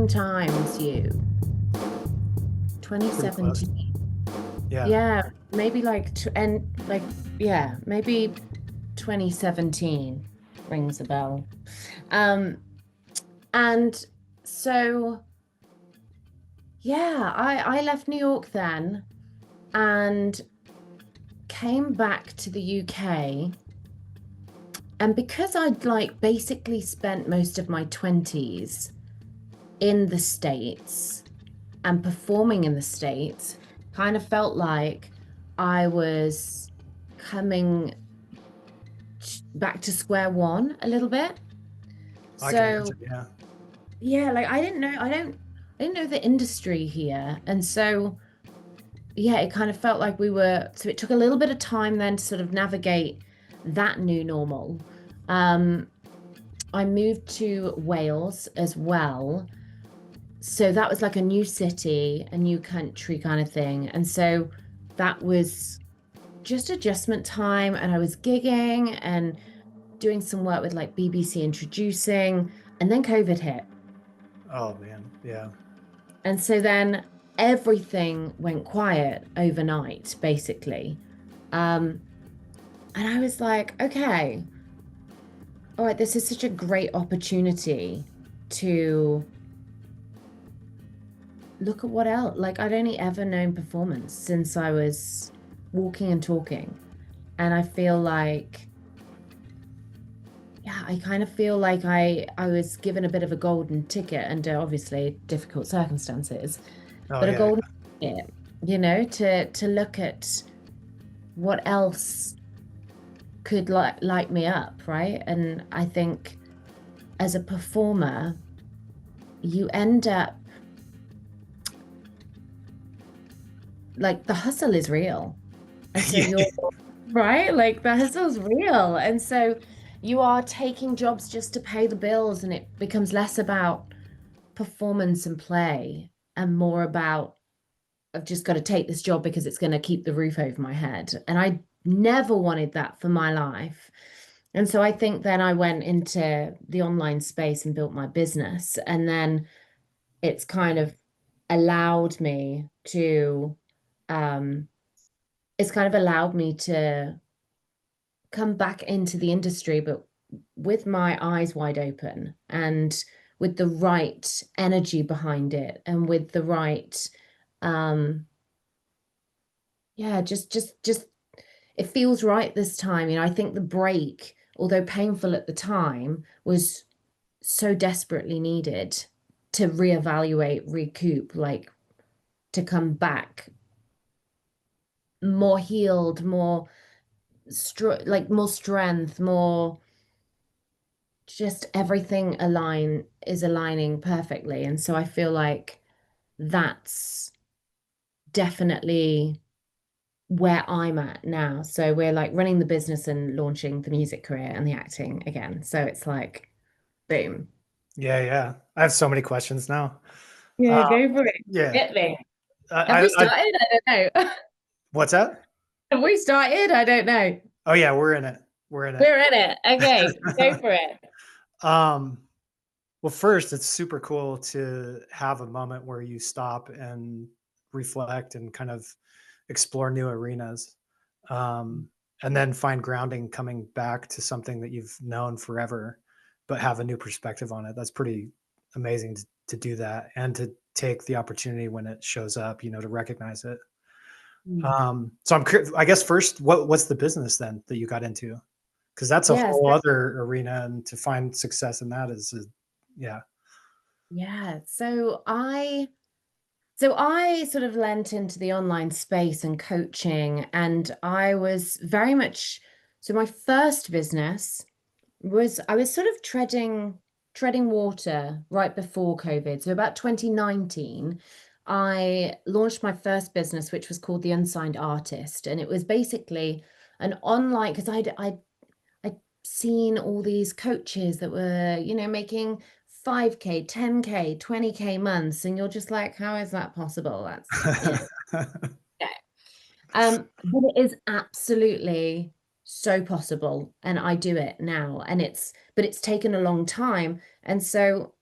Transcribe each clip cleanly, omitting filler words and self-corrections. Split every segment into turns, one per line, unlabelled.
same time as you, 2017. Yeah, maybe maybe 2017 rings a bell. And so, yeah, I left New York then and came back to the UK. And because I'd like basically spent most of my 20s in the States and performing in the States, kind of felt like I was coming back to square one a little bit. So yeah, like I didn't know the industry here. And so yeah, it kind of felt like so it took a little bit of time then to sort of navigate that new normal. I moved to Wales as well. So that was like a new city, a new country kind of thing. And so that was just adjustment time. And I was gigging and doing some work with like BBC Introducing, and then COVID hit.
Oh man, yeah.
And so then everything went quiet overnight, basically. And I was like, okay, all right, this is such a great opportunity to look at what else. Like, I'd only ever known performance since I was walking and talking. And I feel like, yeah, I kind of feel like I was given a bit of a golden ticket under obviously difficult circumstances, but a golden ticket, you know, to look at what else could light me up, right? And I think as a performer, you end up like the hustle is real. And so you're right, like the hustle's real. And so you are taking jobs just to pay the bills, and it becomes less about performance and play and more about I've just got to take this job because it's going to keep the roof over my head. And I never wanted that for my life. And so I think then I went into the online space and built my business. And then it's kind of allowed me to, it's kind of allowed me to come back into the industry, but with my eyes wide open and with the right energy behind it and with the right, just it feels right this time. You know, I think the break, although painful at the time, was so desperately needed to reevaluate, recoup, like to come back more healed, more more strength, more just everything is aligning perfectly. And so I feel like that's definitely where I'm at now. So we're like running the business and launching the music career and the acting again. So it's like, boom.
Yeah. I have so many questions now.
Yeah, go for it.
Yeah.
Get me. Have we started? I don't know.
What's that?
Have we started? I don't know.
Oh yeah, we're in it.
We're in it. Okay, go for it.
Well, first, it's super cool to have a moment where you stop and reflect and kind of explore new arenas, and then find grounding coming back to something that you've known forever, but have a new perspective on it. That's pretty amazing to do that and to take the opportunity when it shows up, you know, to recognize it. So I guess first, what's the business then that you got into? Because that's a whole other arena, and to find success in that is, yeah.
So I sort of lent into the online space and coaching, and I was very much, so my first business was, I was sort of treading water right before COVID. So about 2019, I launched my first business, which was called The Unsigned Artist. And it was basically an online, because I'd seen all these coaches that were, you know, making 5K, 10K, 20K months. And you're just like, how is that possible? That's, you know. But it is absolutely so possible. And I do it now. But it's taken a long time. And so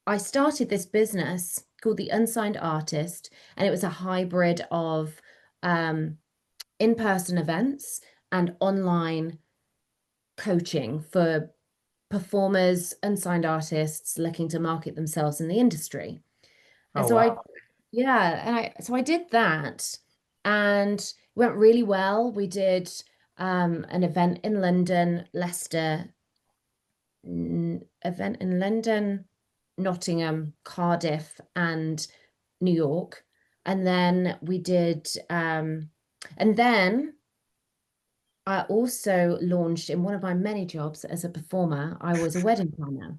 I started this business called The Unsigned Artist, and it was a hybrid of um, in-person events and online coaching for performers, unsigned artists looking to market themselves in the industry. And
Oh,
so I,
wow.
yeah, and I did that, and it went really well. We did an event in London, Leicester, event in London, Nottingham, Cardiff, and New York. And then we did, and then I also launched in one of my many jobs as a performer. I was a wedding planner.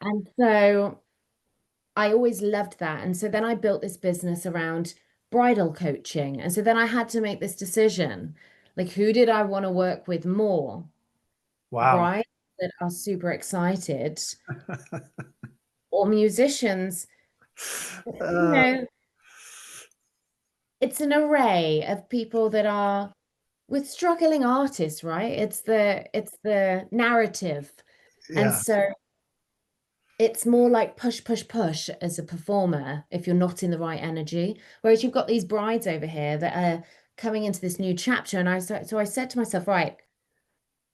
And so I always loved that. And so then I built this business around bridal coaching. And so then I had to make this decision, like, who did I want to work with more?
Wow.
Brides that are super excited or musicians, you
Uh,
know, it's an array of people that are with struggling artists, right? It's the narrative. And
yeah.
so it's more like push, push, push as a performer if you're not in the right energy. Whereas you've got these brides over here that are coming into this new chapter. And so I said to myself, right,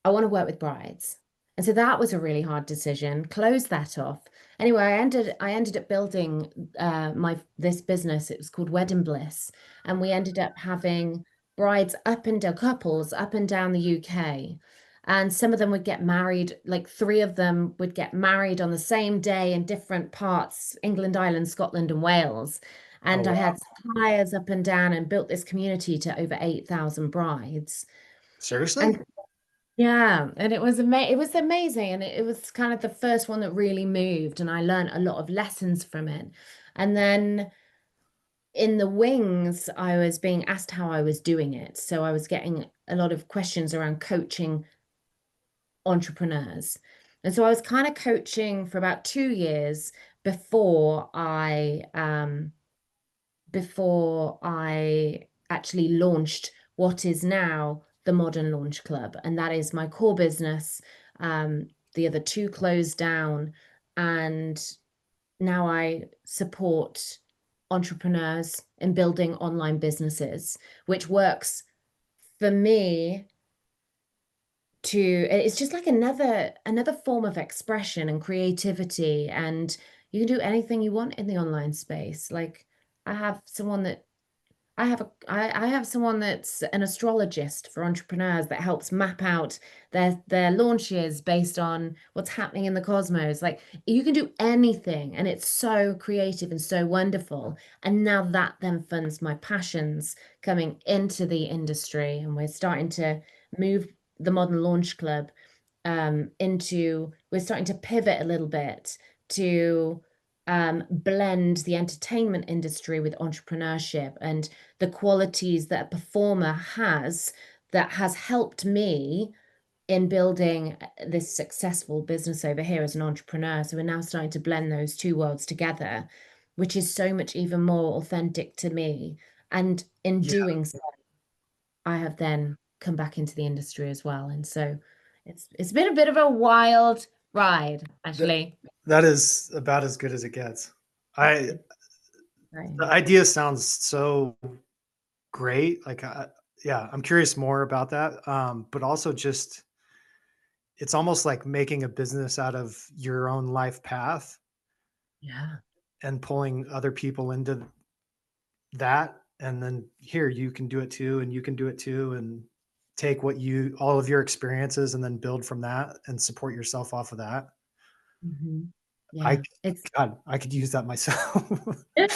I want to work with brides. And so that was a really hard decision. Close that off. Anyway, I ended up building my this business. It was called Wedding Bliss, and we ended up having brides up and down couples up and down the UK. And some of them would get married, like three of them would get married on the same day in different parts, England, Ireland, Scotland, and Wales.
Oh,
And I
wow.
had suppliers up and down and built this community to over 8,000 brides.
Seriously?
And yeah, and it was amazing, and it was kind of the first one that really moved, and I learned a lot of lessons from it. And then in the wings, I was being asked how I was doing it, so I was getting a lot of questions around coaching entrepreneurs, and so I was kind of coaching for about 2 years before I actually launched what is now the Modern Launch Club. And that is my core business. Um, the other two closed down. And now I support entrepreneurs in building online businesses, which works for me to it's just like another form of expression and creativity, and you can do anything you want in the online space. Like I have someone that I have someone that's an astrologist for entrepreneurs that helps map out their launches based on what's happening in the cosmos. Like you can do anything, and it's so creative and so wonderful. And now that then funds my passions coming into the industry, and we're starting to move the Modern Launch Club into we're starting to pivot a little bit to blend the entertainment industry with entrepreneurship and the qualities that a performer has that has helped me in building this successful business over here as an entrepreneur. So we're now starting to blend those two worlds together, which is so much even more authentic to me. And in
Yeah.
doing so, I have then come back into the industry as well. And so it's been a bit of a wild ride,
That,
actually.
that is about as good as it gets. I
It's
The
great.
idea sounds so great. Like, yeah, I'm curious more about that. But also just it's almost like making a business out of your own life path
Yeah.
and pulling other people into that. And then here you can do it too, and you can do it too, and take all of your experiences and then build from that and support yourself off of that.
Hmm.
I,
Yeah. It's
God, I could use that myself. Yeah.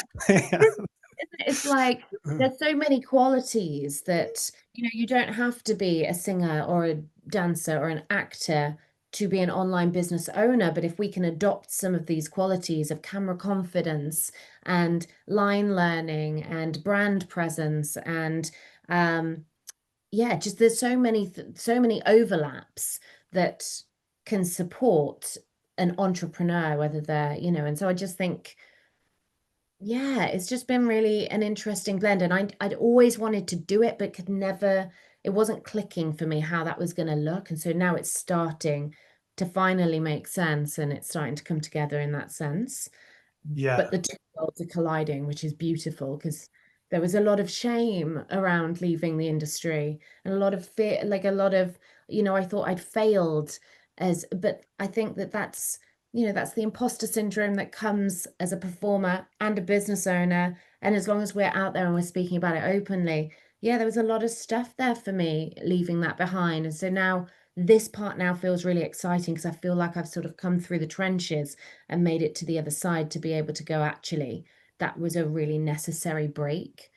it's like there's so many qualities that you don't have to be a singer or a dancer or an actor to be an online business owner, but if we can adopt some of these qualities of camera confidence and line learning and brand presence and yeah, just there's so many overlaps that can support an entrepreneur, whether and so I just think yeah, it's just been really an interesting blend. And I'd always wanted to do it, but could never, it wasn't clicking for me how that was going to look. And so now it's starting. to finally make sense, and it's starting to come together in that sense.
Yeah.
But the two worlds are colliding, which is beautiful because there was a lot of shame around leaving the industry and a lot of fear, like a lot of, I thought I'd failed but I think that that's the imposter syndrome that comes as a performer and a business owner. And as long as we're out there and we're speaking about it openly, yeah, there was a lot of stuff there for me leaving that behind. And so now this part now feels really exciting because I feel like I've sort of come through the trenches and made it to the other side to be able to go, actually, that was a really necessary break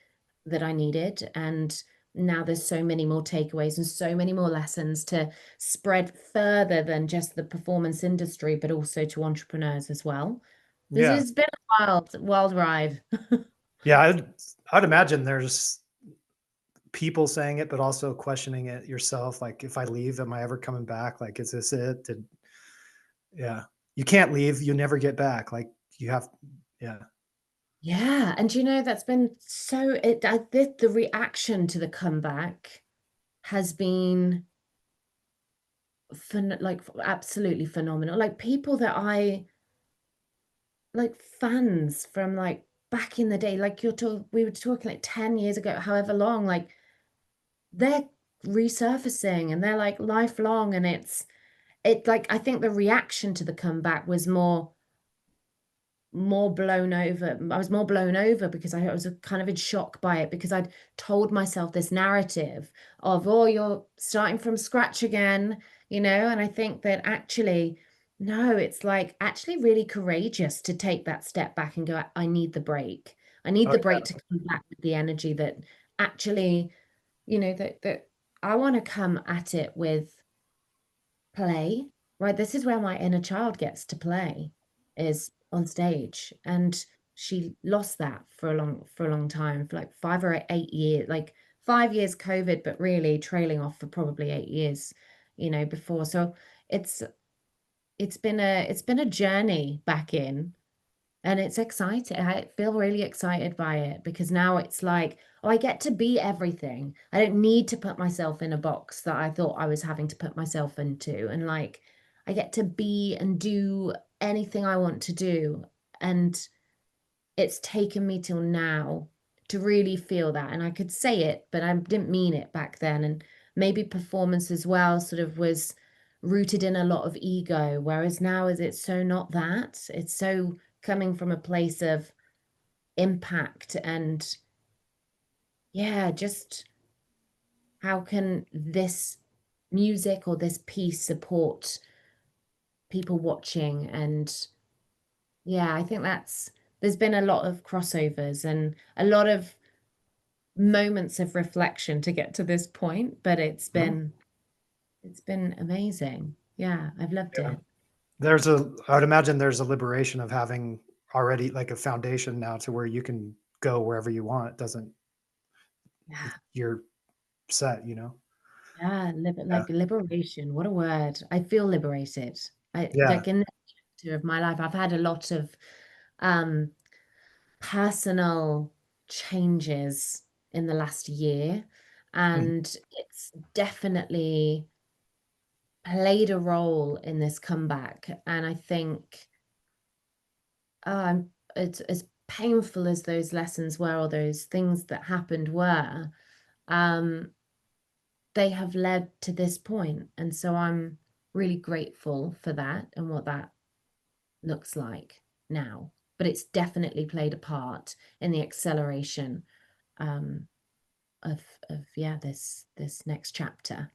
that I needed. And now there's so many more takeaways and so many more lessons to spread further than just the performance industry, but also to entrepreneurs as well. This
Yeah.
has been a wild ride.
Yeah. I'd imagine there's people saying it, but also questioning it yourself. Like, if I leave, am I ever coming back? Like, is this it? Yeah. You can't leave. You never get back. Like, you have, yeah.
Yeah, and that's been the reaction to the comeback has been absolutely phenomenal. Like people that I like, fans from like back in the day, like we were talking like 10 years ago, however long, like they're resurfacing and they're like lifelong, and it like I think the reaction to the comeback was more blown over. I was more blown over because I was kind of in shock by it, because I'd told myself this narrative of, oh, you're starting from scratch again, and I think that actually, no, it's like actually really courageous to take that step back and go, I need the break. I need
Oh,
the break to come back with the energy that actually, that I want to come at it with play, right? This is where my inner child gets to play, is on stage. And she lost that for a long time, for like 5 or 8 years, like 5 years COVID, but really trailing off for probably 8 years, before. So it's it's been a journey back in, and it's exciting. I feel really excited by it because now it's like, oh, I get to be everything. I don't need to put myself in a box that I thought I was having to put myself into. And like, I get to be and do anything I want to do. And it's taken me till now to really feel that. And I could say it, but I didn't mean it back then. And maybe performance as well sort of was rooted in a lot of ego, whereas now is it's so not that. It's so coming from a place of impact and, yeah, just how can this music or this piece support people watching. And yeah, I think there's been a lot of crossovers and a lot of moments of reflection to get to this point, but it's
mhm.
been amazing. Yeah, I've loved
Yeah.
it.
I would imagine there's a liberation of having already like a foundation now to where you can go wherever you want. It doesn't,
Yeah,
you're set.
yeah,
Yeah.
like liberation. What a word. I feel liberated. I
Yeah.
like in this chapter of my life, I've had a lot of um personal changes in the last year,
Mhm.
and it's definitely played a role in this comeback. And I think it's as painful as those lessons were, or those things that happened were, um, they have led to this point. And so I'm really grateful for that and what that looks like now. But it's definitely played a part in the acceleration um, of yeah, this next chapter.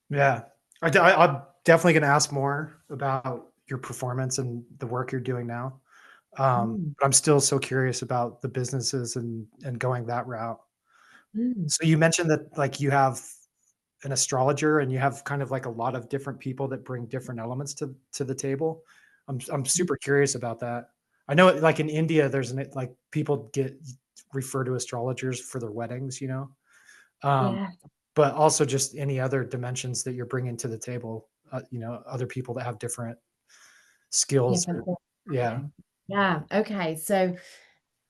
Yeah. I'm definitely going to ask more about your performance and the work you're doing now.
Mm,
But I'm still so curious about the businesses and going that route.
mm,
So you mentioned that like you have an astrologer and you have kind of like a lot of different people that bring different elements to the table. I'm
mm.
super curious about that. I know like in India, like people refer to astrologers for their weddings. Um,
Yeah,
but also just any other dimensions that you're bringing to the table. Other people that have different skills.
different
Yeah.
thing. Yeah, okay. So,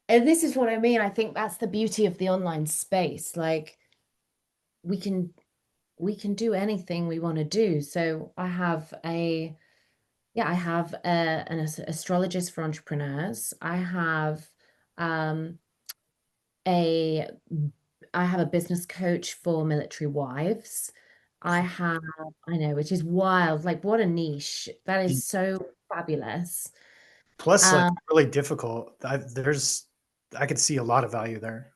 and this is what I mean. I think that's the beauty of the online space. Like we can we can do anything we want to do. So I have Yeah, I have an astrologist for entrepreneurs. Um, a I have a business coach for military wives. I have, I know, which is wild. Like, what a niche. That is so fabulous.
Plus, like,
Um,
really difficult. I could see a lot of value there.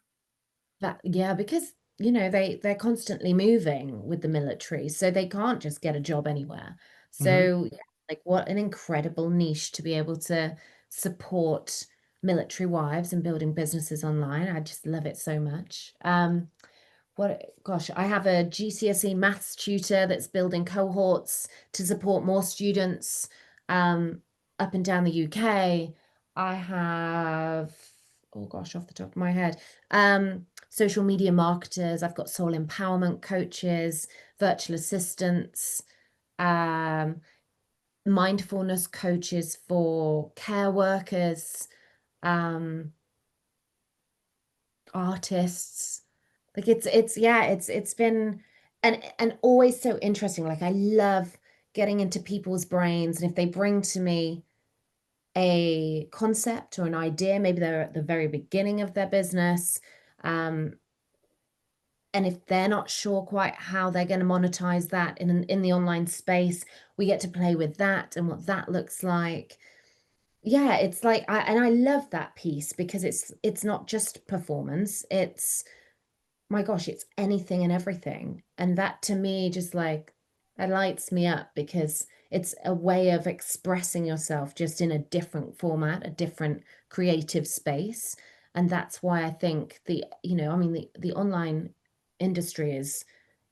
that yeah, because they're constantly moving with the military, so they can't just get a job anywhere.
Mhm.
So, yeah, like, what an incredible niche to be able to support military wives and building businesses online. I just love it so much. Gosh, I have a GCSE maths tutor that's building cohorts to support more students um, up and down the UK. I have, oh gosh, off the top of my head, social media marketers. I've got soul empowerment coaches, virtual assistants, um, mindfulness coaches for care workers, um, artists. Like it's yeah, it's been and always so interesting. Like I love getting into people's brains, and if they bring to me a concept or an idea, maybe they're at the very beginning of their business, um, and if they're not sure quite how they're going to monetize that in the online space, we get to play with that and what that looks like. Yeah, it's like I love that piece because it's not just performance, it's my gosh, it's anything and everything. And that to me just like that lights me up because it's a way of expressing yourself just in a different format, a different creative space. And that's why I think I mean the online industry is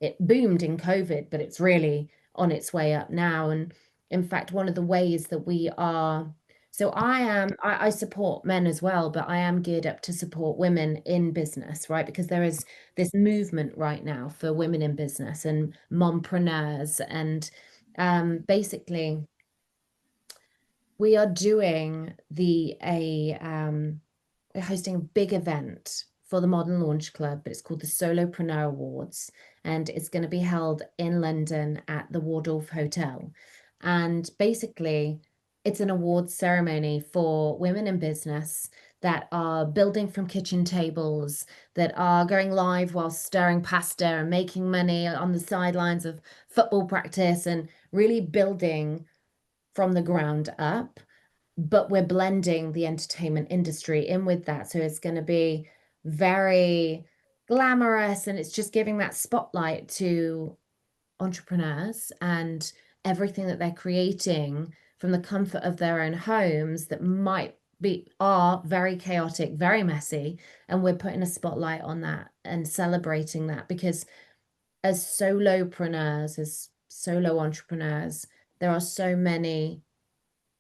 it boomed in COVID, but it's really on its way up now. And in fact, one of the ways that we are so I support men as well, but I am geared up to support women in business, right? Because there is this movement right now for women in business and mompreneurs. And basically, we are doing we're hosting a big event for the Modern Launch Club, but it's called the Solopreneur Awards, and it's going to be held in London at the Waldorf Hotel. And basically, it's an awards ceremony for women in business that are building from kitchen tables, that are going live while stirring pasta and making money on the sidelines of football practice and really building from the ground up, but we're blending the entertainment industry in with that. So it's going to be very glamorous and it's just giving that spotlight to entrepreneurs and everything that they're creating from the comfort of their own homes that might be are very chaotic, very messy, and we're putting a spotlight on that and celebrating that because as solopreneurs, as solo entrepreneurs, there are so many,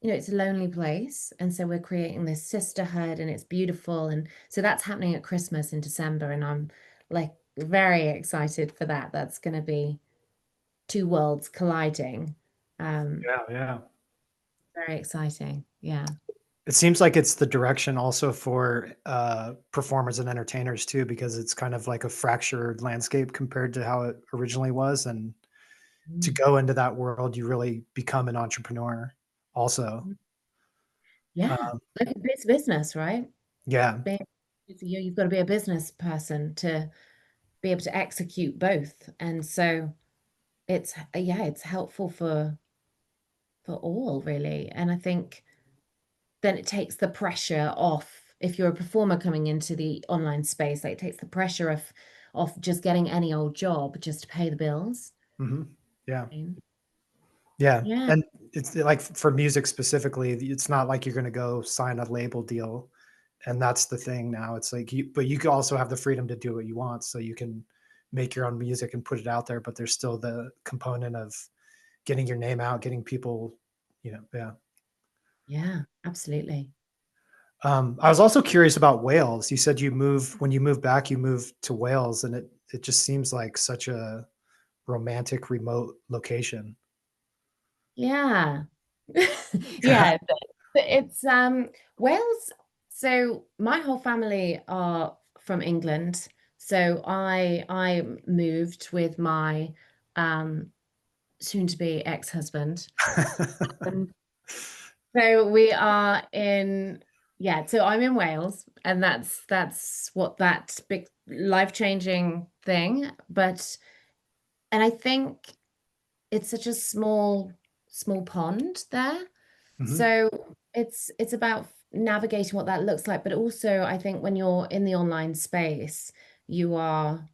it's a lonely place. And so we're creating this sisterhood and it's beautiful. And so that's happening at Christmas in December. And I'm like very excited for that. That's going to be two worlds colliding. Um,
Yeah, yeah.
Very exciting. Yeah.
It seems like it's the direction also for performers and entertainers too, because it's kind of like a fractured landscape compared to how it originally was. And to
Mm.
go into that world, you really become an entrepreneur also.
Yeah.
Um,
Like it's business, right?
yeah.
Being, you've got to be a business person to be able to execute both. And so yeah, it's helpful for all really. And I think then it takes the pressure off if you're a performer coming into the online space, like it takes the pressure off just getting any old job just to pay the bills.
Hmm. Yeah. Yeah.
Yeah.
And it's like for music specifically, it's not like you're going to go sign a label deal. And that's the thing now. It's like but you can also have the freedom to do what you want. So you can make your own music and put it out there, but there's still the component of getting your name out, getting people, yeah.
Yeah, absolutely.
I was also curious about Wales. You said when you moved back, you moved to Wales, and it just seems like such a romantic, remote location.
Yeah. Yeah. It's Wales. So my whole family are from England. So I moved with my um soon to be ex-husband. So we are in, yeah, so I'm in Wales, and that's what that big life-changing thing. But and I think it's such a small pond there.
Hmm.
So it's about navigating what that looks like. But also I think when you're in the online space, you are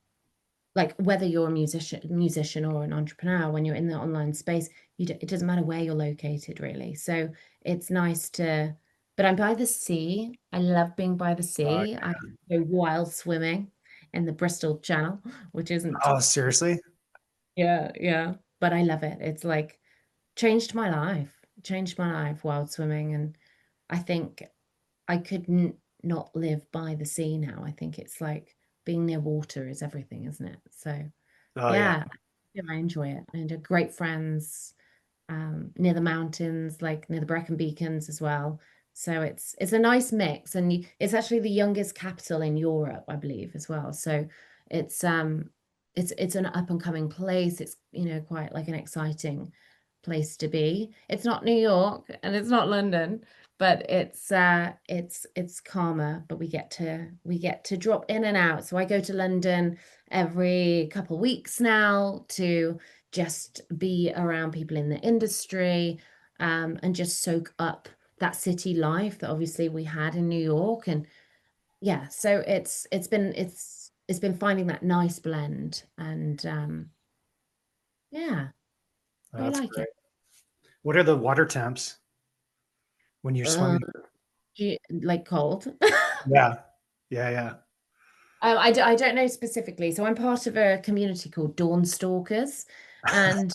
like whether you're a musician or an entrepreneur, when you're in the online space, it doesn't matter where you're located really. So it's nice to, but I'm by the sea. I love being by the
Uh,
sea. I go wild swimming in the Bristol Channel, which isn't,
oh, seriously?
yeah, yeah, but I love it. It's like changed my life, changed my life wild swimming. And I think I couldn't not live by the sea now. I think it's like being near water is everything, isn't it? So
Oh, yeah.
yeah, yeah, I enjoy it. I enjoy great friends near the mountains, like near the Brecon Beacons as well. So it's a nice mix, and it's actually the youngest capital in Europe, I believe, as well. So it's um it's an up and coming place. It's quite like an exciting place to be. It's not New York and it's not London, but it's calmer. But we get to drop in and out. So I go to London every couple weeks now to just be around people in the industry, and just soak up that city life that obviously we had in New York. And yeah, so it's been finding that nice blend. And yeah, I
That's
like
great.
it.
What are the water temps when you're
uh,
swimming?
like cold.
Yeah. Yeah. Yeah.
I don't know specifically. So I'm part of a community called Dawn Stalkers, and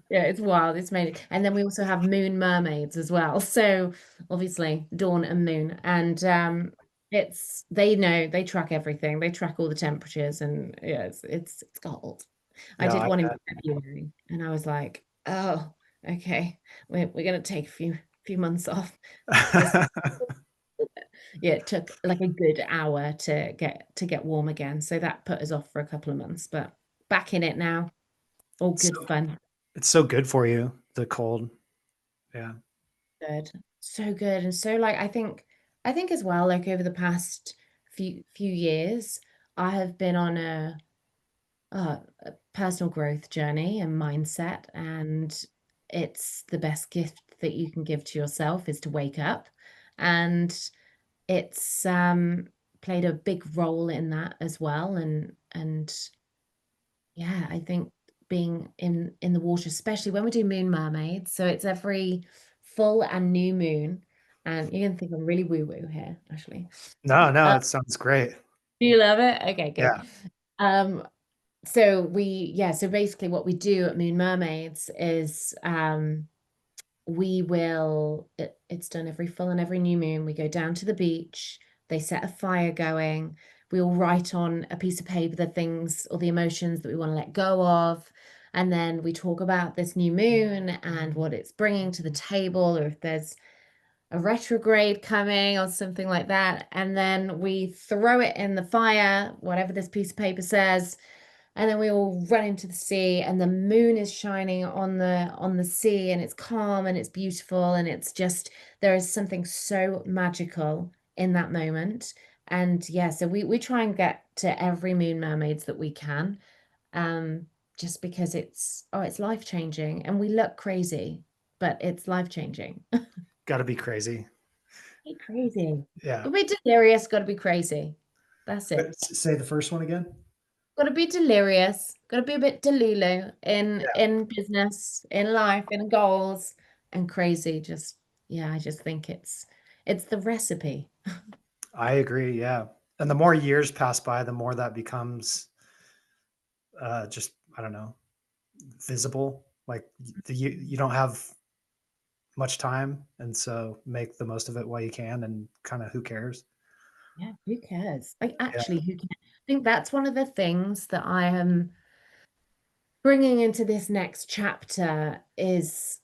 yeah, it's wild. It's made, and then we also have moon mermaids as well. So obviously Dawn and Moon, and it's they know they track everything. They track all the temperatures, and yeah, it's cold. I
Yeah.
did
I
one in
bet.
February, and I was like, oh, okay, we're gonna take a few months off. This Yeah, it took like a good hour to get warm again. So that put us off for a couple of months, but back in it now. All good
So
fun.
it's so good for you, the cold. Yeah.
Good. So good. And so like I think as well, like over the past few years, I have been on a personal growth journey and mindset, and it's the best gift that you can give to yourself is to wake up. And it's played a big role in that as well. And yeah, I think being in the water, especially when we do moon mermaids, so it's every full and new moon. And you're gonna think I'm really woo-woo here, actually.
No, no,
uh,
it sounds great.
do you love it? Okay, good.
Yeah.
um so basically what we do at moon mermaids is it's done every full and every new moon. We go down to the beach, they set a fire going, we all write on a piece of paper the things or the emotions that we want to let go of, and then we talk about this new moon and what it's bringing to the table, or if there's a retrograde coming or something like that, and then we throw it in the fire, whatever this piece of paper says, and then we all run into the sea, and the moon is shining on the sea, and it's calm and it's beautiful, and it's just there is something so magical in that moment. And yeah, so we try and get to every moon mermaids that we can, um just because it's life changing, and we look crazy, but it's life changing.
Got to be crazy.
Be crazy.
Yeah.
Gotta be delirious, gotta be crazy. That's it.
Say the first one again.
Gotta be delirious. Gotta be a bit delulu in
Yeah.
in business, in life, in goals, and crazy. Just yeah, I just think it's the recipe.
I agree. Yeah. And the more years pass by, the more that becomes just, I don't know, visible. Like you don't have much time. And so make the most of it while you can and kind of who cares?
Yeah, who cares? Like
Yeah.
actually, who cares? I think that's one of the things that I am bringing into this next chapter is,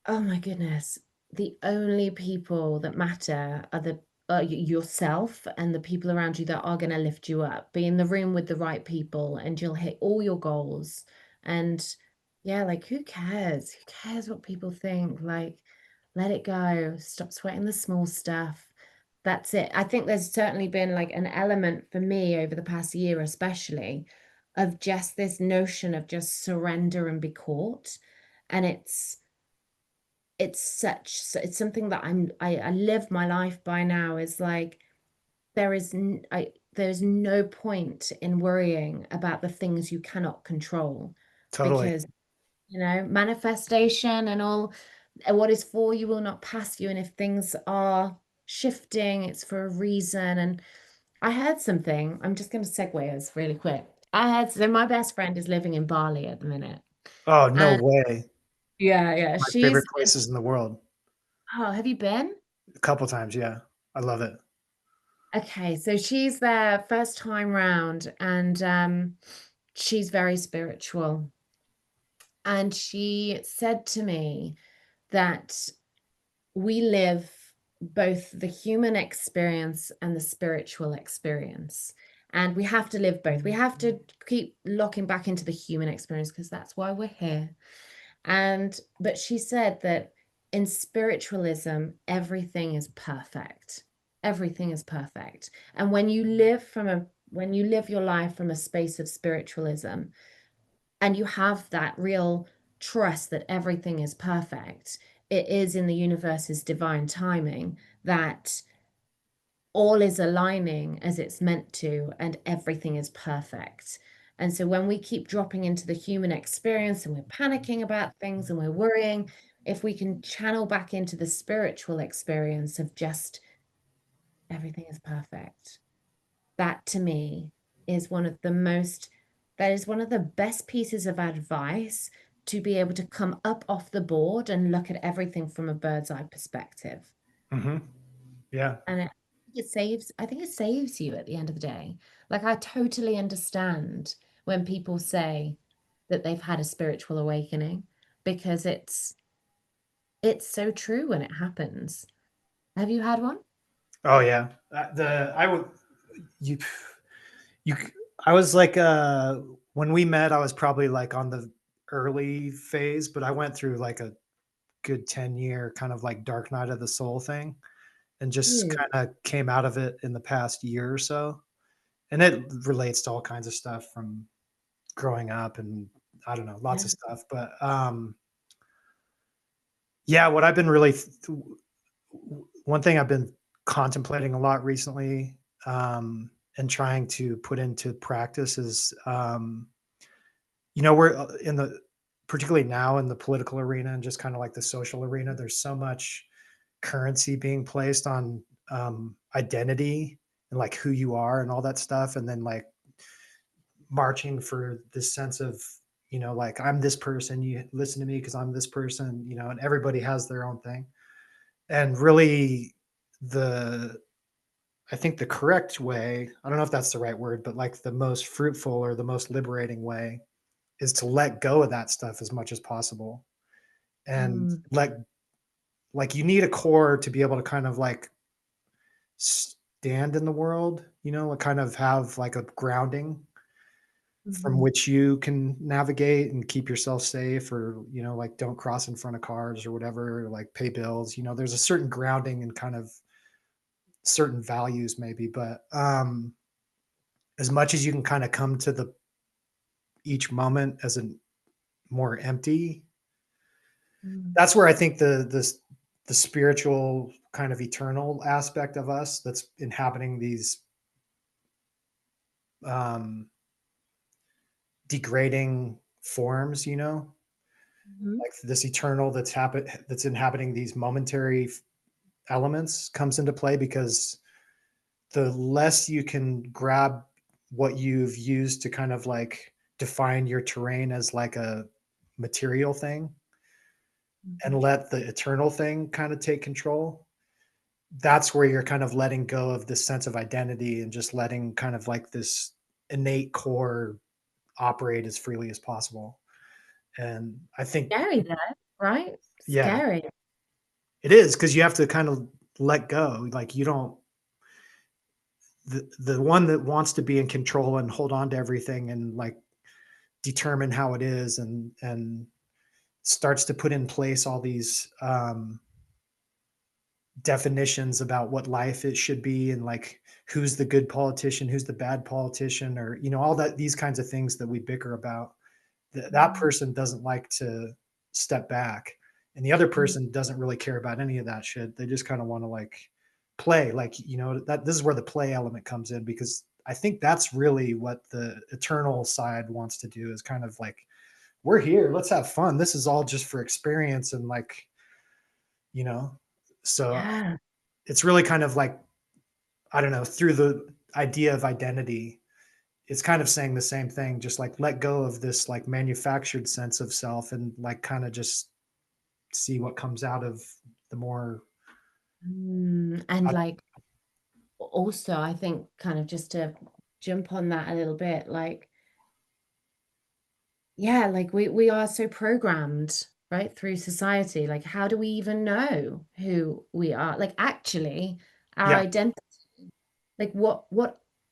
oh my goodness, the only people that matter are yourself and the people around you that are going to lift you up. Be in the room with the right people, and you'll hit all your goals. And yeah, like who cares? Who cares what people think? Like let it go, stop sweating the small stuff. That's it. I think there's certainly been like an element for me over the past year, especially, of just this notion of just surrender and be caught. And it's something that I live my life by now, is like there's no point in worrying about the things you cannot control,
Totally.
because manifestation and all, what is for you will not pass you, and if things are shifting, it's for a reason. And I heard something, I'm just going to segue us really quick. So my best friend is living in Bali at the minute,
Oh, no
and
way.
yeah,
My favorite places in the world.
oh, have you been?
A couple times, yeah. I love it.
Okay, so she's there first time round, and she's very spiritual. And she said to me that we live both the human experience and the spiritual experience. And we have to live both. We have to keep locking back into the human experience because that's why we're here. But she said that in spiritualism, everything is perfect. Everything is perfect. And when you live your life from a space of spiritualism, and you have that real trust that everything is perfect, it is in the universe's divine timing that all is aligning as it's meant to, and everything is perfect. And so when we keep dropping into the human experience and we're panicking about things and we're worrying, if we can channel back into the spiritual experience of just everything is perfect, that to me is that is one of the best pieces of advice, to be able to come up off the board and look at everything from a bird's eye perspective.
Hmm. Yeah.
And I think it saves you at the end of the day. Like, I totally understand when people say that they've had a spiritual awakening, because it's so true when it happens. Have you had one?
Oh yeah. I would you you I was like when we met, I was probably like on the early phase, but I went through like a good 10-year kind of like dark night of the soul thing, and just
Mm,
kind of came out of it in the past year or so. And it relates to all kinds of stuff from growing up, and I don't know, lots
yeah.
of stuff. But yeah, what I've been really one thing I've been contemplating a lot recently, and trying to put into practice is, we're in the particularly now in the political arena and just kind of like the social arena. There's so much currency being placed on identity and like who you are and all that stuff, and then like marching for this sense of, like, I'm this person, you listen to me because I'm this person, and everybody has their own thing. And really, the I think the correct way, I don't know if that's the right word, but like the most fruitful or the most liberating way is to let go of that stuff as much as possible, and
Mm,
let like you need a core to be able to kind of like stand in the world, like kind of have like a grounding from
mhm,
which you can navigate and keep yourself safe, or like don't cross in front of cars or whatever, or like pay bills. There's a certain grounding and kind of certain values maybe, but as much as you can kind of come to the each moment as a more empty,
mm,
that's where I think the spiritual kind of eternal aspect of us that's inhabiting these um degrading forms,
mhm.
like this eternal that's inhabiting these momentary elements comes into play, because the less you can grab what you've used to kind of like define your terrain as like a material thing, and
Mhm.
let the eternal thing kind of take control, that's where you're kind of letting go of this sense of identity and just letting kind of like this innate core operate as freely as possible. And I think,
Scary though, right?
yeah,
Scary.
it is, because you have to kind of let go. Like you don't the one that wants to be in control and hold on to everything and like determine how it is, and starts to put in place all these definitions about what life it should be, and like who's the good politician, who's the bad politician, or all that, these kinds of things that we bicker about. That
Mm,
person doesn't like to step back, and the other
mm.
person doesn't really care about any of that shit. They just kind of want to like play, like that this is where the play element comes in, because I think that's really what the eternal side wants to do, is kind of like, we're here, let's have fun, this is all just for experience, and like, you know so
Yeah.
it's really kind of like, I don't know, through the idea of identity, it's kind of saying the same thing, just like let go of this like manufactured sense of self, and like kind of just see what comes out of the more
And
uh,
like also, I think kind of just to jump on that a little bit, like, yeah, like we are so programmed, right, through society. Like, how do we even know who we are? Like, actually, our
yeah.
identity, like what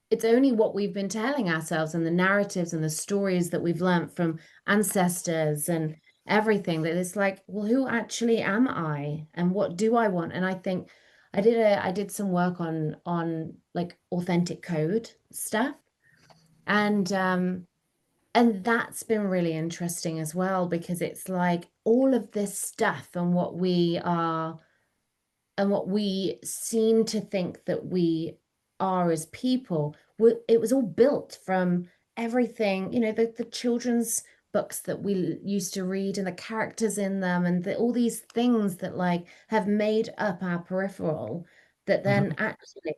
it's only what we've been telling ourselves and the narratives and the stories that we've learned from ancestors and everything, that it's like, well, who actually am I and what do I want? And I think I did some work on like authentic code stuff. And that's been really interesting as well, because it's like all of this stuff and what we are and what we seem to think that we are as people, it was all built from everything, the children's books that we used to read and the characters in them and all these things that like have made up our peripheral, that then
Mhm.
actually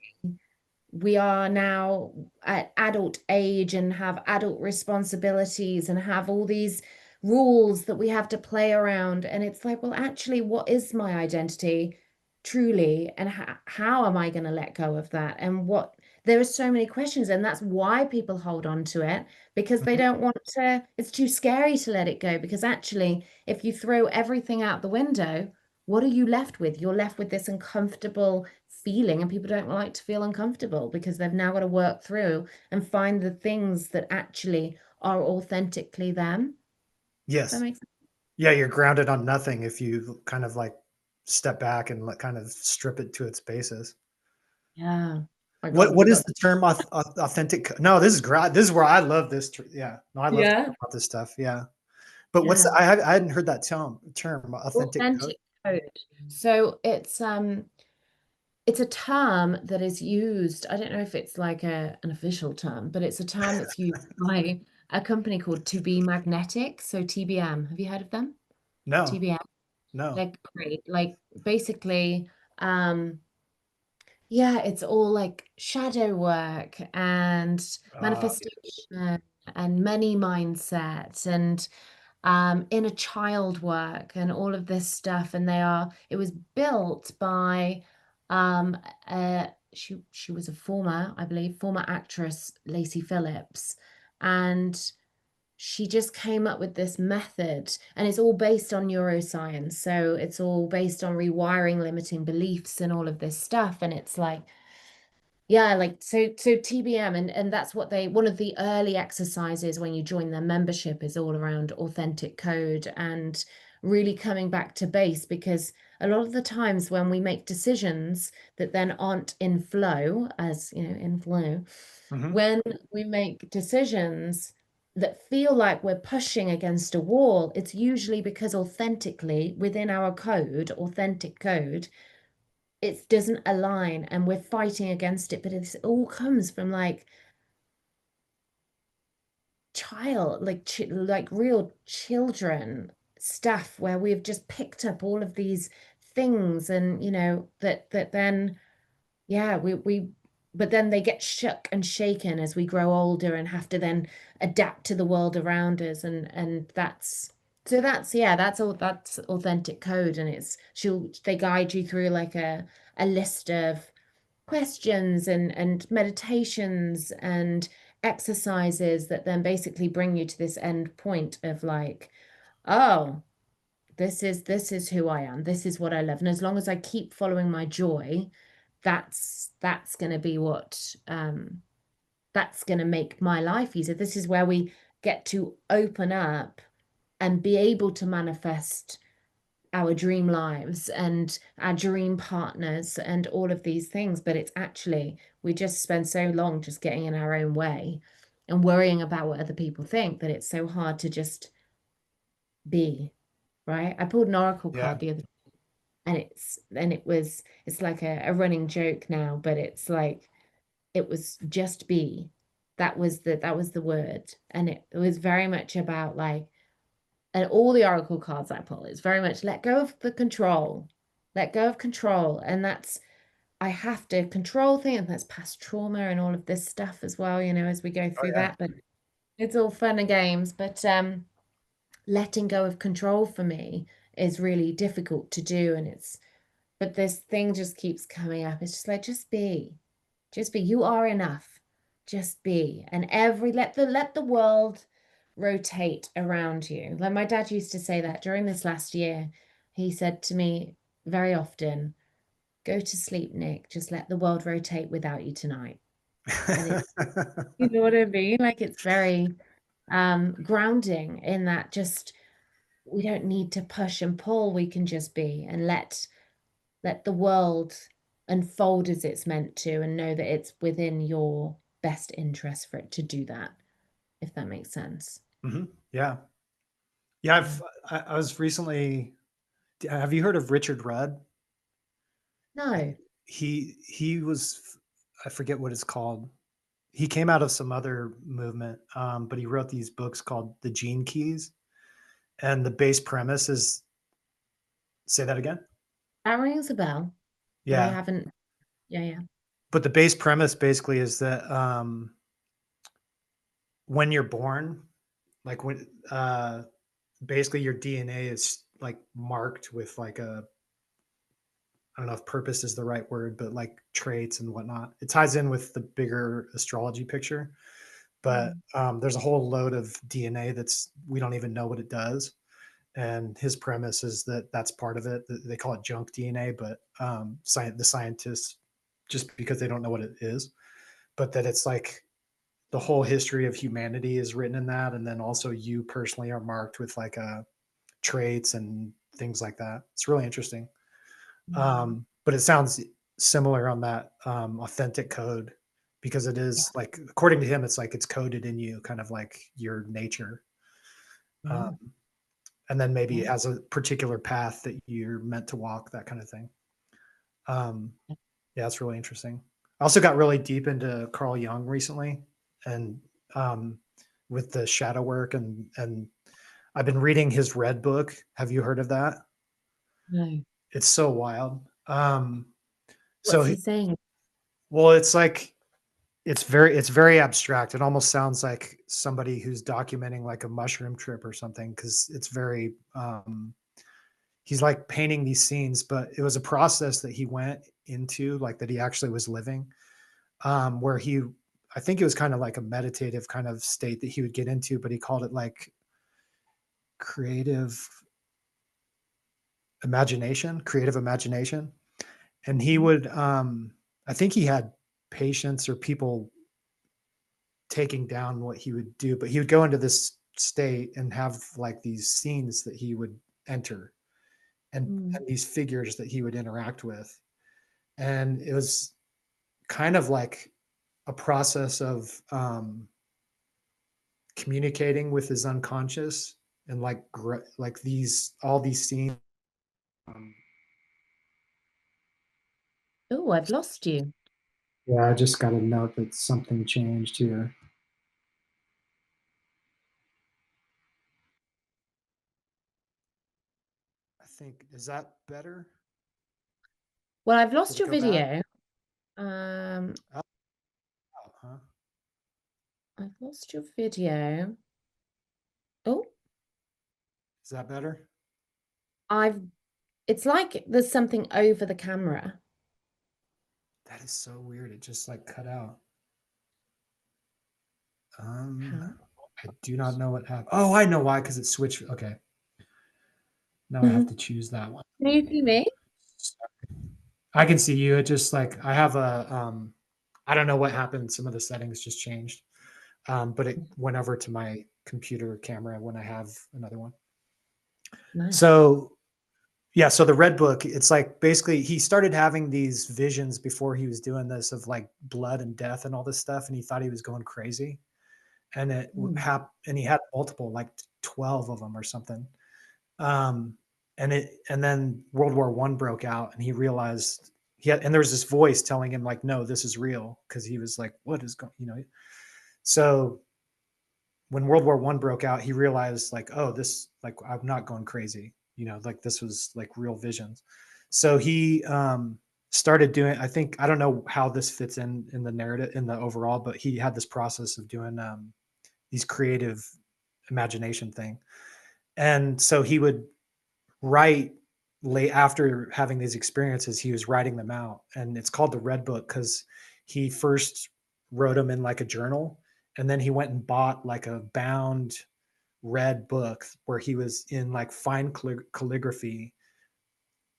we are now at adult age and have adult responsibilities and have all these rules that we have to play around. And it's like, well, actually, what is my identity truly? And how am I going to let go of that? And there are so many questions. And that's why people hold on to it, because they
Mhm.
don't want to, it's too scary to let it go. Because actually, if you throw everything out the window, what are you left with? You're left with this uncomfortable feeling, and people don't like to feel uncomfortable because they've now got to work through and find the things that actually are authentically them. Does that
Yes.
make sense?
Yeah, you're grounded on nothing if you kind of like step back and kind of strip it to its basis.
Yeah. My
What
God, we
what is
got.
the term authentic? No, this is great. This is where I love this. Yeah, no, I love talking
Yeah.
about this stuff. Yeah, but what's
Yeah.
I hadn't heard that term authentic code.
Authentic code. So it's a term that is used. I don't know if it's like an official term, but it's a term that's used by a company called To Be Magnetic. So TBM. Have you heard of them?
No,
TBM.
no.
Like great. Like basically, um, yeah, it's all like shadow work and manifestation and money mindset and inner child work and all of this stuff. And it was built by she was a former, I believe, former actress, Lacey Phillips. And she just came up with this method, and it's all based on neuroscience. So it's all based on rewiring limiting beliefs and all of this stuff. And it's like, yeah, like so TBM, and that's what one of the early exercises when you join their membership is all around authentic code and really coming back to base, because a lot of the times when we make decisions that then aren't in flow, as you know, in flow,
Hmm.
when we make decisions that feel like we're pushing against a wall, it's usually because authentically within our code, authentic code, it doesn't align and we're fighting against it. But it all comes from like like real children stuff, where we've just picked up all of these things, and that then, yeah, we but then they get shook and shaken as we grow older and have to then adapt to the world around us. And that's yeah, that's authentic code. And they guide you through like a list of questions and meditations and exercises that then basically bring you to this end point of like, oh, this is who I am. This is what I love. And as long as I keep following my joy, that's going to be what that's going to make my life easier. This is where we get to open up and be able to manifest our dream lives and our dream partners and all of these things, but it's actually we just spend so long just getting in our own way and worrying about what other people think that it's so hard to just be, right? I pulled an oracle
Yeah.
card the other and it's like a running joke now, but it's like it was just be. That was the word. And it was very much about like, and all the oracle cards I pull is very much let go of the control. Let go of control. And that's I have to control things, and that's past trauma and all of this stuff as well, as we go
Oh
through
yeah.
that. But it's all fun and games. But letting go of control for me is really difficult to do. But this thing just keeps coming up. It's just like, just be. Just be. You are enough. Just be. And let the world rotate around you. Like my dad used to say that during this last year. He said to me very often, go to sleep, Nick. Just let the world rotate without you tonight. And it's, you know what I mean? Like it's very grounding in that just we don't need to push and pull. We can just be and let the world unfold as it's meant to and know that it's within your best interest for it to do that, if that makes sense.
Yeah. Yeah.
Yeah.
I was recently, have you heard of Richard Rudd?
No.
He was, I forget what it's called. He came out of some other movement, but he wrote these books called The Gene Keys. And the base premise is, say that again?
That rings a bell, but I
Yeah.
haven't. Yeah, yeah.
But the base premise basically is that when you're born, like when basically your DNA is like marked with like a, I don't know if purpose is the right word, but like traits and whatnot. It ties in with the bigger astrology picture, but
Mm.
there's a whole load of DNA that's we don't even know what it does. And his premise is that that's part of it. They call it junk DNA, but the scientists, just because they don't know what it is, but that it's like the whole history of humanity is written in that, and then also you personally are marked with like traits and things like that. It's really interesting.
Mm.
But it sounds similar on that authentic code because it
Yeah.
is like according to him, it's like it's coded in you, kind of like your nature. Um,
Mm.
and then maybe it
Yeah.
has a particular path that you're meant to walk, that kind of thing. Um, yeah, it's really interesting. I also got really deep into Carl Jung recently, and um, with the shadow work, and I've been reading his Red book. Have you heard of that?
No.
It's so wild. So
What's he saying?
well, it's like it's very abstract. It almost sounds like somebody who's documenting like a mushroom trip or something because it's very he's like painting these scenes, but it was a process that he went into, like that he actually was living, where he, I think it was kind of like a meditative kind of state that he would get into, but he called it like creative creative imagination. And he
Mhm.
would, I think he had patients or people taking down what he would do, but he would go into this state and have like these scenes that he would enter
Mm.
and these figures that he would interact with. And it was kind of like a process of communicating with his unconscious and like these all these scenes. Um,
Oh, I've lost you.
yeah, I just got a note that something changed here. I think is that better?
Well, I've
Did
lost
it
your
go back?
video. Um,
Oh, huh?
I've lost your video. Oh,
Is that better?
I've it's like there's something over the camera.
That is so weird. It just like cut out. Um,
How?
I do not know what happened. Oh, I know why. Because it switched. Okay, now I have to
Can
choose that one.
you see me?
I can see you. It just like I have I don't know what happened. Some of the settings just changed. But it went over to my computer camera when I have another one.
Nice.
So Yeah, so the Red Book, it's like basically he started having these visions before he was doing this of like blood and death and all this stuff, and he thought he was going crazy. And
Mm.
and he had multiple, like 12 of them or something. Um, and then World War One broke out, and he realized and there was this voice telling him like, no, this is real, because he was like, what is going, So when World War One broke out, he realized like, oh, this, like, I'm not going crazy, like this was like real visions. So he started doing, I don't know how this fits in the narrative, in the overall, but he had this process of doing these creative imagination thing. And so he would write late after having these experiences, he was writing them out. And it's called the Red Book because he first wrote them in like a journal. And then he went and bought like a bound red book where he was in like fine calligraphy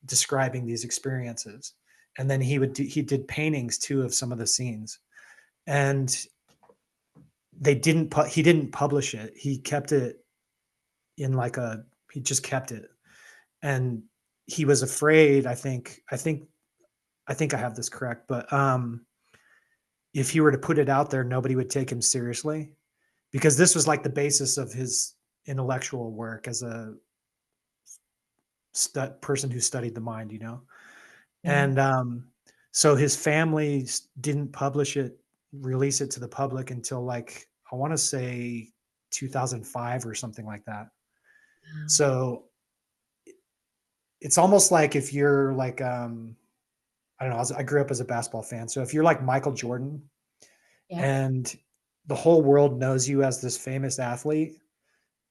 describing these experiences. And then he did paintings too of some of the scenes. And he didn't publish it. He kept it in like he just kept it. And he was afraid, I have this correct, but if he were to put it out there, nobody would take him seriously, because this was like the basis of his intellectual work as a person who studied the mind.
Yeah.
And so his family didn't release it to the public until like, I want to say 2005 or something like that.
Wow.
So it's almost like if you're like, I don't know, I grew up as a basketball fan. So if you're like Michael Jordan
Yeah.
and the whole world knows you as this famous athlete,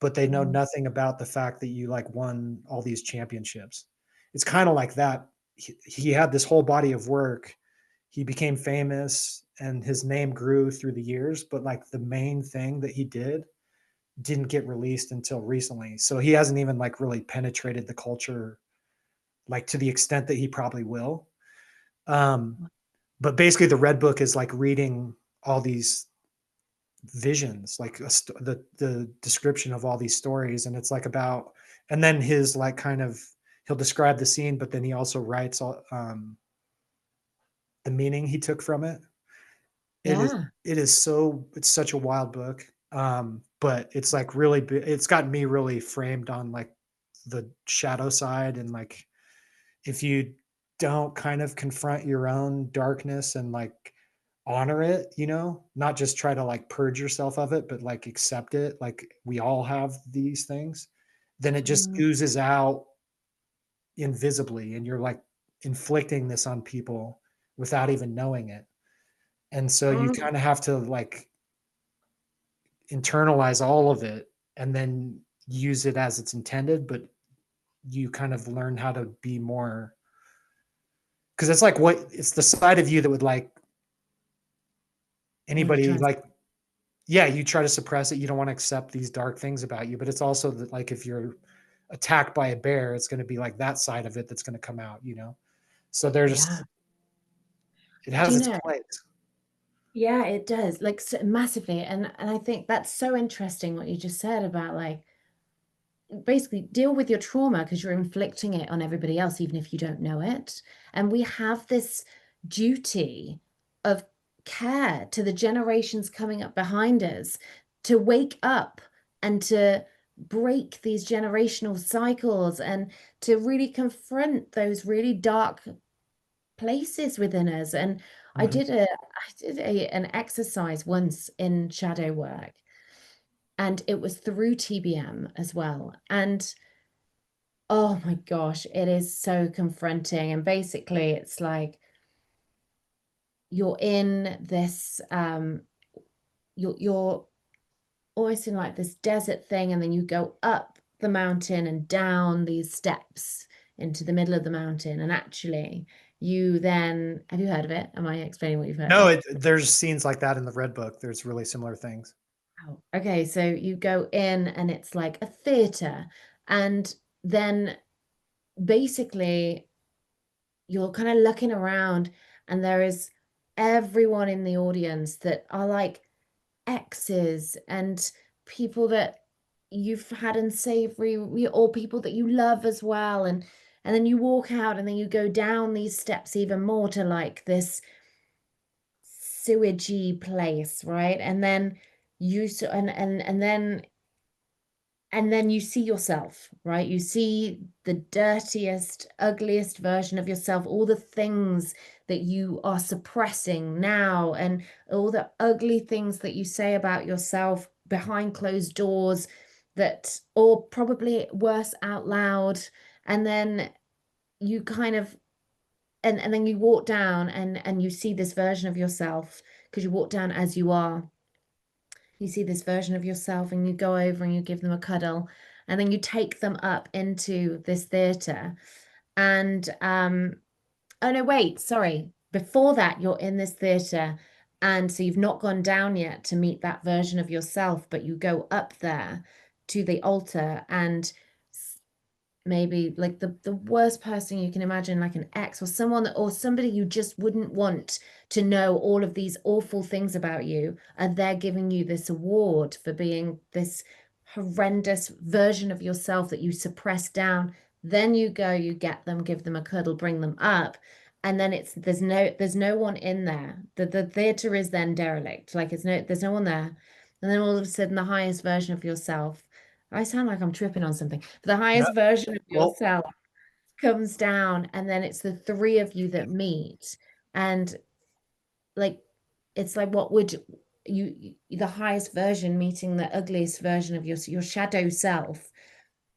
but they know
Mm.
nothing about the fact that you like won all these championships. It's kind of like that. He had this whole body of work. He became famous and his name grew through the years, but like the main thing that he didn't get released until recently. So he hasn't even like really penetrated the culture like to the extent that he probably will. Um, but basically the Red Book is like reading all these visions, like the description of all these stories, and it's like about, and then his like kind of, he'll describe the scene, but then he also writes all the meaning he took from it. It is
Yeah.
it's such a wild book. But it's like really it's got me really framed on like the shadow side, and like if you don't kind of confront your own darkness and like honor it, not just try to like purge yourself of it, but like accept it, like we all have these things, then it just
Mm.
oozes out invisibly, and you're like inflicting this on people without even knowing it. And so you
Mm.
kind of have to like internalize all of it and then use it as it's intended, but you kind of learn how to be more, because it's the side of you that would like
Want to
anybody
try.
like, yeah, you try to suppress it, you don't want to accept these dark things about you, but it's also that like if you're attacked by a bear, it's going to be like that side of it that's going to come out. So
Yeah.
it
Do
has
you
its
know?
place.
Yeah, it does. Like so massively. And I think that's so interesting what you just said about like basically deal with your trauma because you're inflicting it on everybody else, even if you don't know it. And we have this duty of care to the generations coming up behind us to wake up and to break these generational cycles and to really confront those really dark places within us. And
Mhm.
an exercise once in shadow work, and it was through TBM as well. And oh my gosh, it is so confronting. And basically, it's like you're in this, you're almost in like this desert thing, and then you go up the mountain and down these steps into the middle of the mountain. And actually, you then have you heard of it? Am I explaining what you've heard
No,
of?
there's scenes like that in the Red Book. There's really similar things.
Oh, okay, so you go in and it's like a theater, and then basically you're kind of looking around and there is everyone in the audience that are like exes and people that you've had unsavory or people that you love as well, and And then you walk out and then you go down these steps even more to like this sewagey place, right? And then you and then you see yourself, right? You see the dirtiest, ugliest version of yourself, all the things that you are suppressing now, and all the ugly things that you say about yourself behind closed doors, that, or probably worse, out loud. And then you kind of, and then you walk down and you see this version of yourself because you walk down as you are. You see this version of yourself and you go over and you give them a cuddle, and then you take them up into this theater. And oh no, wait, sorry. Before that, you're in this theater, and so you've not gone down yet to meet that version of yourself, but you go up there to the altar, and maybe like the worst person you can imagine, like an ex or someone or somebody you just wouldn't want to know all of these awful things about you, and they're giving you this award for being this horrendous version of yourself that you suppress down. Then you go, you get them, give them a cuddle, bring them up, and then it's there's no one in there. The theater is then derelict, like there's no one there. And then all of a sudden the highest version of yourself, I sound like I'm tripping on something. The
No,
highest version of
well,
yourself comes down, and then it's the three of you that meet. And like, it's like, what would the highest version meeting the ugliest version of your shadow self,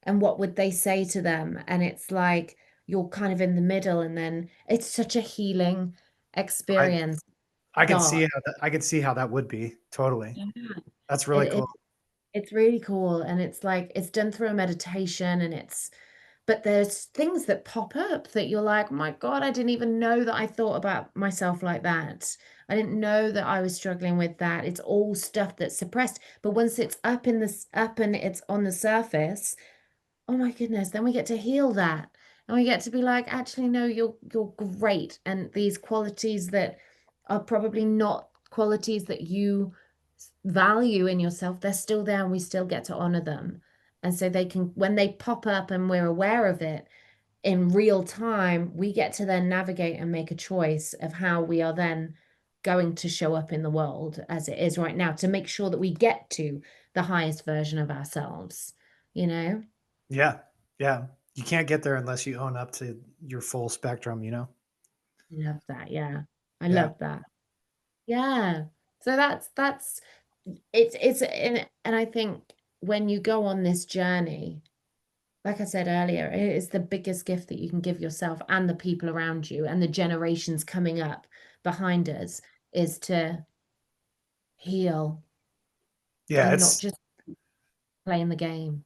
and what would they say to them? And it's like you're kind of in the middle, and then it's such a healing
I
experience.
I can see
Start.
how that would be totally.
Yeah.
That's
It,
really
it
cool.
it's really cool, and it's like it's done through a meditation, and but there's things that pop up that you're like, oh my God, I didn't even know that I thought about myself like that. I didn't know that I was struggling with that. It's all stuff that's suppressed. But once it's up and it's on the surface, oh my goodness, then we get to heal that. And we get to be like, actually, no, you're great. And these qualities that are probably not qualities that you value in yourself, they're still there, and we still get to honor them. And so they can, when they pop up and we're aware of it in real time, we get to then navigate and make a choice of how we are then going to show up in the world as it is right now, to make sure that we get to the highest version of ourselves, you know?
Yeah. Yeah. You can't get there unless you own up to your full spectrum, you know?
Love that. Yeah. I
Yeah.
love that. Yeah. So that's it's and I think when you go on this journey, like I said earlier, it is the biggest gift that you can give yourself and the people around you and the generations coming up behind us, is to heal
Yeah,
and not
it's
just playing the game.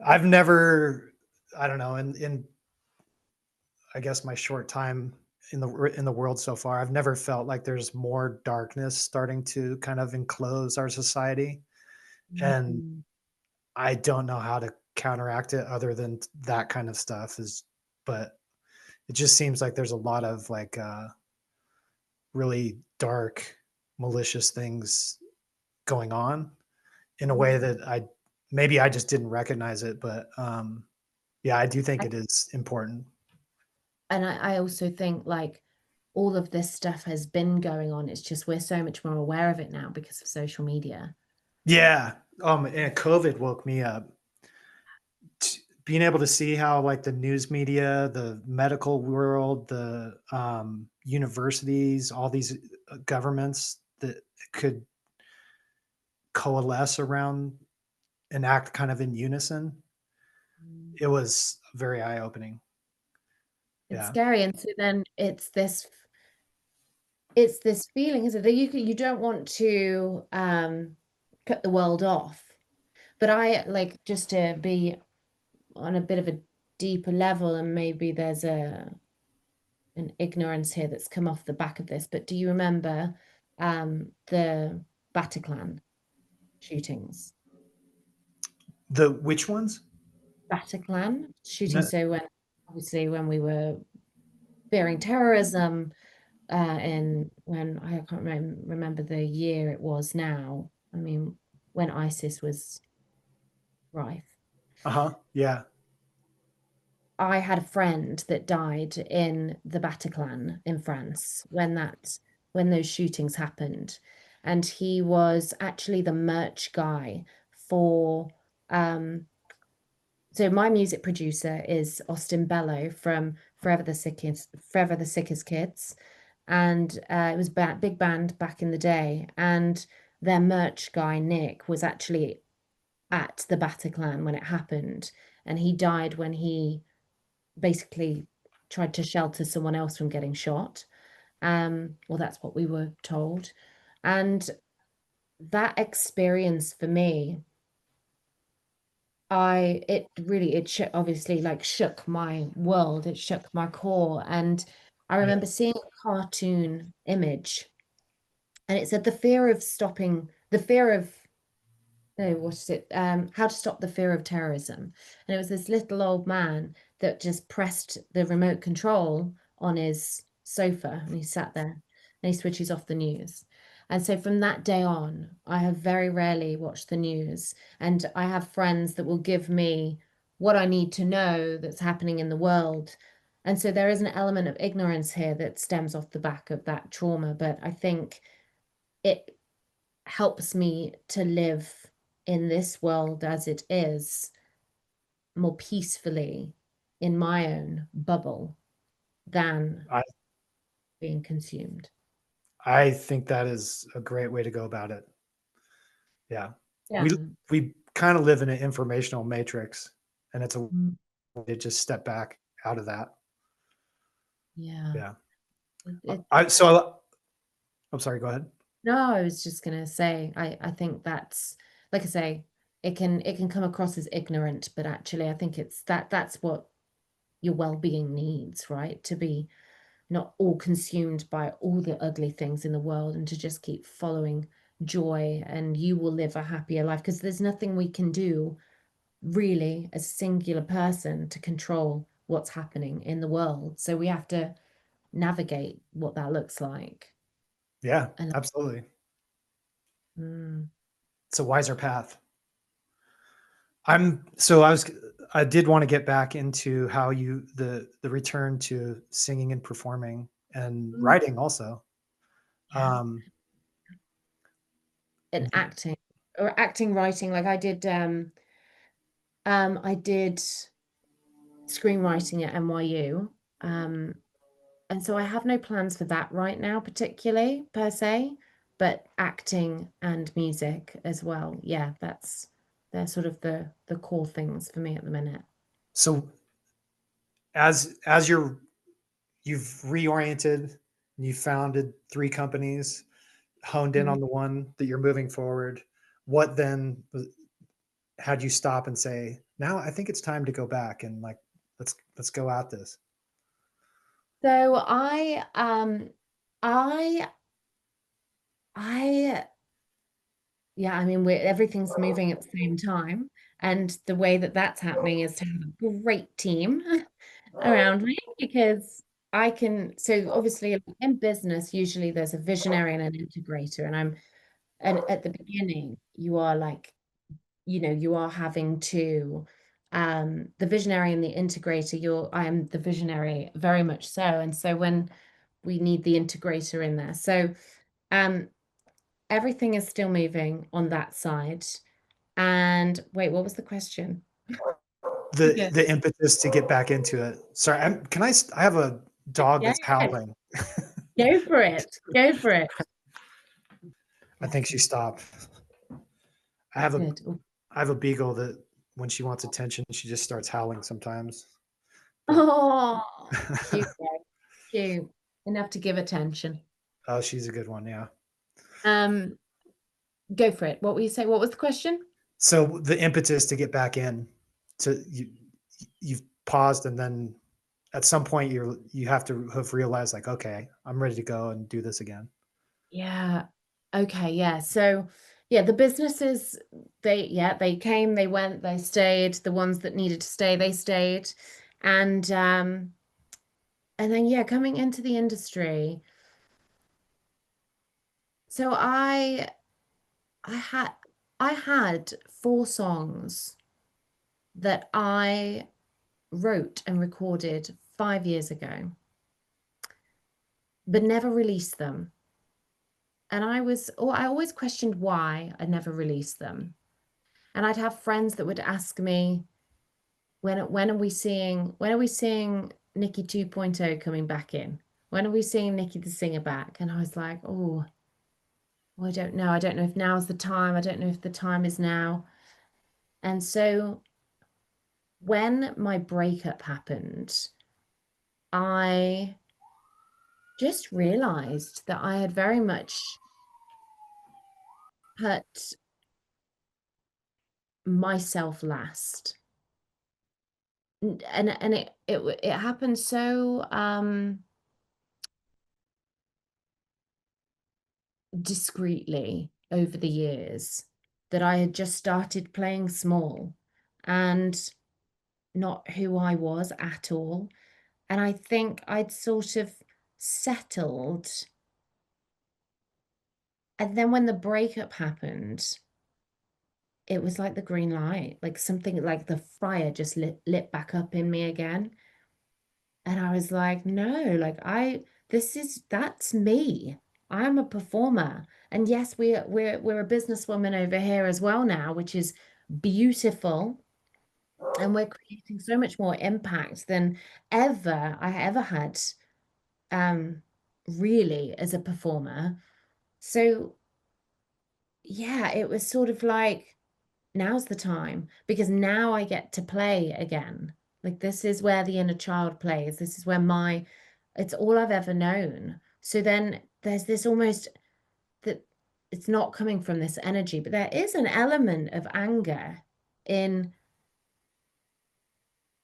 I've never I don't know, in I guess my short time in the world so far, I've never felt like there's more darkness starting to kind of enclose our society. And
Mhm.
I don't know how to counteract it other than that kind of stuff is but it just seems like there's a lot of like really dark malicious things going on in a way
Yeah.
that I just didn't recognize it, but yeah, I do think
I,
it is important.
and I also think like all of this stuff has been going on. It's just we're so much more aware of it now because of social media.
Yeah. And COVID woke me up. Being able to see how like the news media, the medical world, the universities, all these governments that could coalesce around and act kind of in unison,
Mm.
it was very eye opening.
It's
Yeah.
scary. And so then it's this feeling, is it, that you don't want to cut the world off. But I like, just to be on a bit of a deeper level, and maybe there's an ignorance here that's come off the back of this, but do you remember the Bataclan shootings?
The which ones?
Bataclan shooting.
No,
So when, obviously, when we were fearing terrorism, in when I can't remember the year it was now. I mean, when ISIS was rife.
uh-huh. Yeah.
I had a friend that died in the Bataclan in France when those shootings happened. And he was actually the merch guy for so my music producer is Austin Bello from Forever the Sickest Kids. And it was a big band back in the day. And their merch guy, Nick, was actually at the Bataclan when it happened. And he died when he basically tried to shelter someone else from getting shot. Well, that's what we were told. And that experience for me, it shook, obviously, like, shook my world. It shook my core. And I
Yeah.
remember seeing a cartoon image, and it said the fear of no, what is it? How to stop the fear of terrorism. And it was this little old man that just pressed the remote control on his sofa, and he sat there and he switches off the news. And so from that day on, I have very rarely watched the news. And I have friends that will give me what I need to know that's happening in the world. And so there is an element of ignorance here that stems off the back of that trauma. But I think it helps me to live in this world as it is more peacefully in my own bubble than
I
being consumed.
I think that is a great way to go about it. Yeah.
Yeah.
We kind of live in an informational matrix, and it's a
Mm.
way to just step back out of that.
Yeah.
Yeah.
It,
I'm sorry, go ahead.
no, I was just gonna say, I think that's, like I say, it can come across as ignorant, but actually I think that's what your well-being needs, right? To be not all consumed by all the ugly things in the world, and to just keep following joy, and you will live a happier life, because there's nothing we can do really as a singular person to control what's happening in the world. So we have to navigate what that looks like.
Yeah,
And
absolutely.
mm,
It's a wiser path. I did want to get back into how the return to singing and performing and
mm,
writing also.
yeah,
Um,
and acting, or acting, writing, like I did screenwriting at NYU. Um, And so I have no plans for that right now, particularly per se, but acting and music as well. Yeah, they're sort of the core things for me at the minute.
so as you've reoriented and you founded 3 companies, honed in
Mm.
on the one that you're moving forward, what then had you stop and say, now I think it's time to go back and like let's go at this.
So I I yeah, I mean, everything's moving at the same time, and the way that that's happening is to have a great team around me, because I can, so obviously, like, in business, usually there's a visionary and an integrator, and at the beginning, you are like, you are having to, the visionary and the integrator, I am the visionary very much so. And so when we need the integrator in there. So um everything is still moving on that side. And wait, what was the question?
the
Yeah.
the impetus to get back into it. Sorry, I have a dog
Yeah,
that's howling.
go for it. Go for it.
I think
Bless
she
her.
stopped. I have a
Good. Oh,
I have a beagle that when she wants attention, she just starts howling sometimes. But
oh, cute, girl. Cute. Enough to give attention.
oh, she's a good one, yeah.
Um, Go for it. What were you saying? What was the question?
So the impetus to get back in, to you've paused, and then at some point you have to have realized like, okay, I'm ready to go and do this again.
Yeah. Okay. Yeah. So, yeah, the businesses, they came, they went, they stayed. The ones that needed to stay, they stayed. And then, yeah, coming into the industry. So I had I had 4 songs that I wrote and recorded 5 years ago, but never released them. And I always questioned why I never released them. And I'd have friends that would ask me, when are we seeing Nikki 2.0 coming back in? When are we seeing Nikki the singer back? And I was like, oh, well, I don't know. I don't know if now's the time. I don't know if the time is now. And so when my breakup happened, I just realized that I had very much put myself last. And it happened so discreetly over the years that I had just started playing small and not who I was at all. And I think I'd sort of settled. And then when the breakup happened, it was like the green light, like something like the fire just lit back up in me again. And I was like, no, like that's me. I'm a performer. And yes, we're a businesswoman over here as well now, which is beautiful. And we're creating so much more impact than I ever had, um, really as a performer. So yeah, it was sort of like, now's the time because now I get to play again. Like this is where the inner child plays. This is where it's all I've ever known. So then there's this almost that it's not coming from this energy, but there is an element of anger in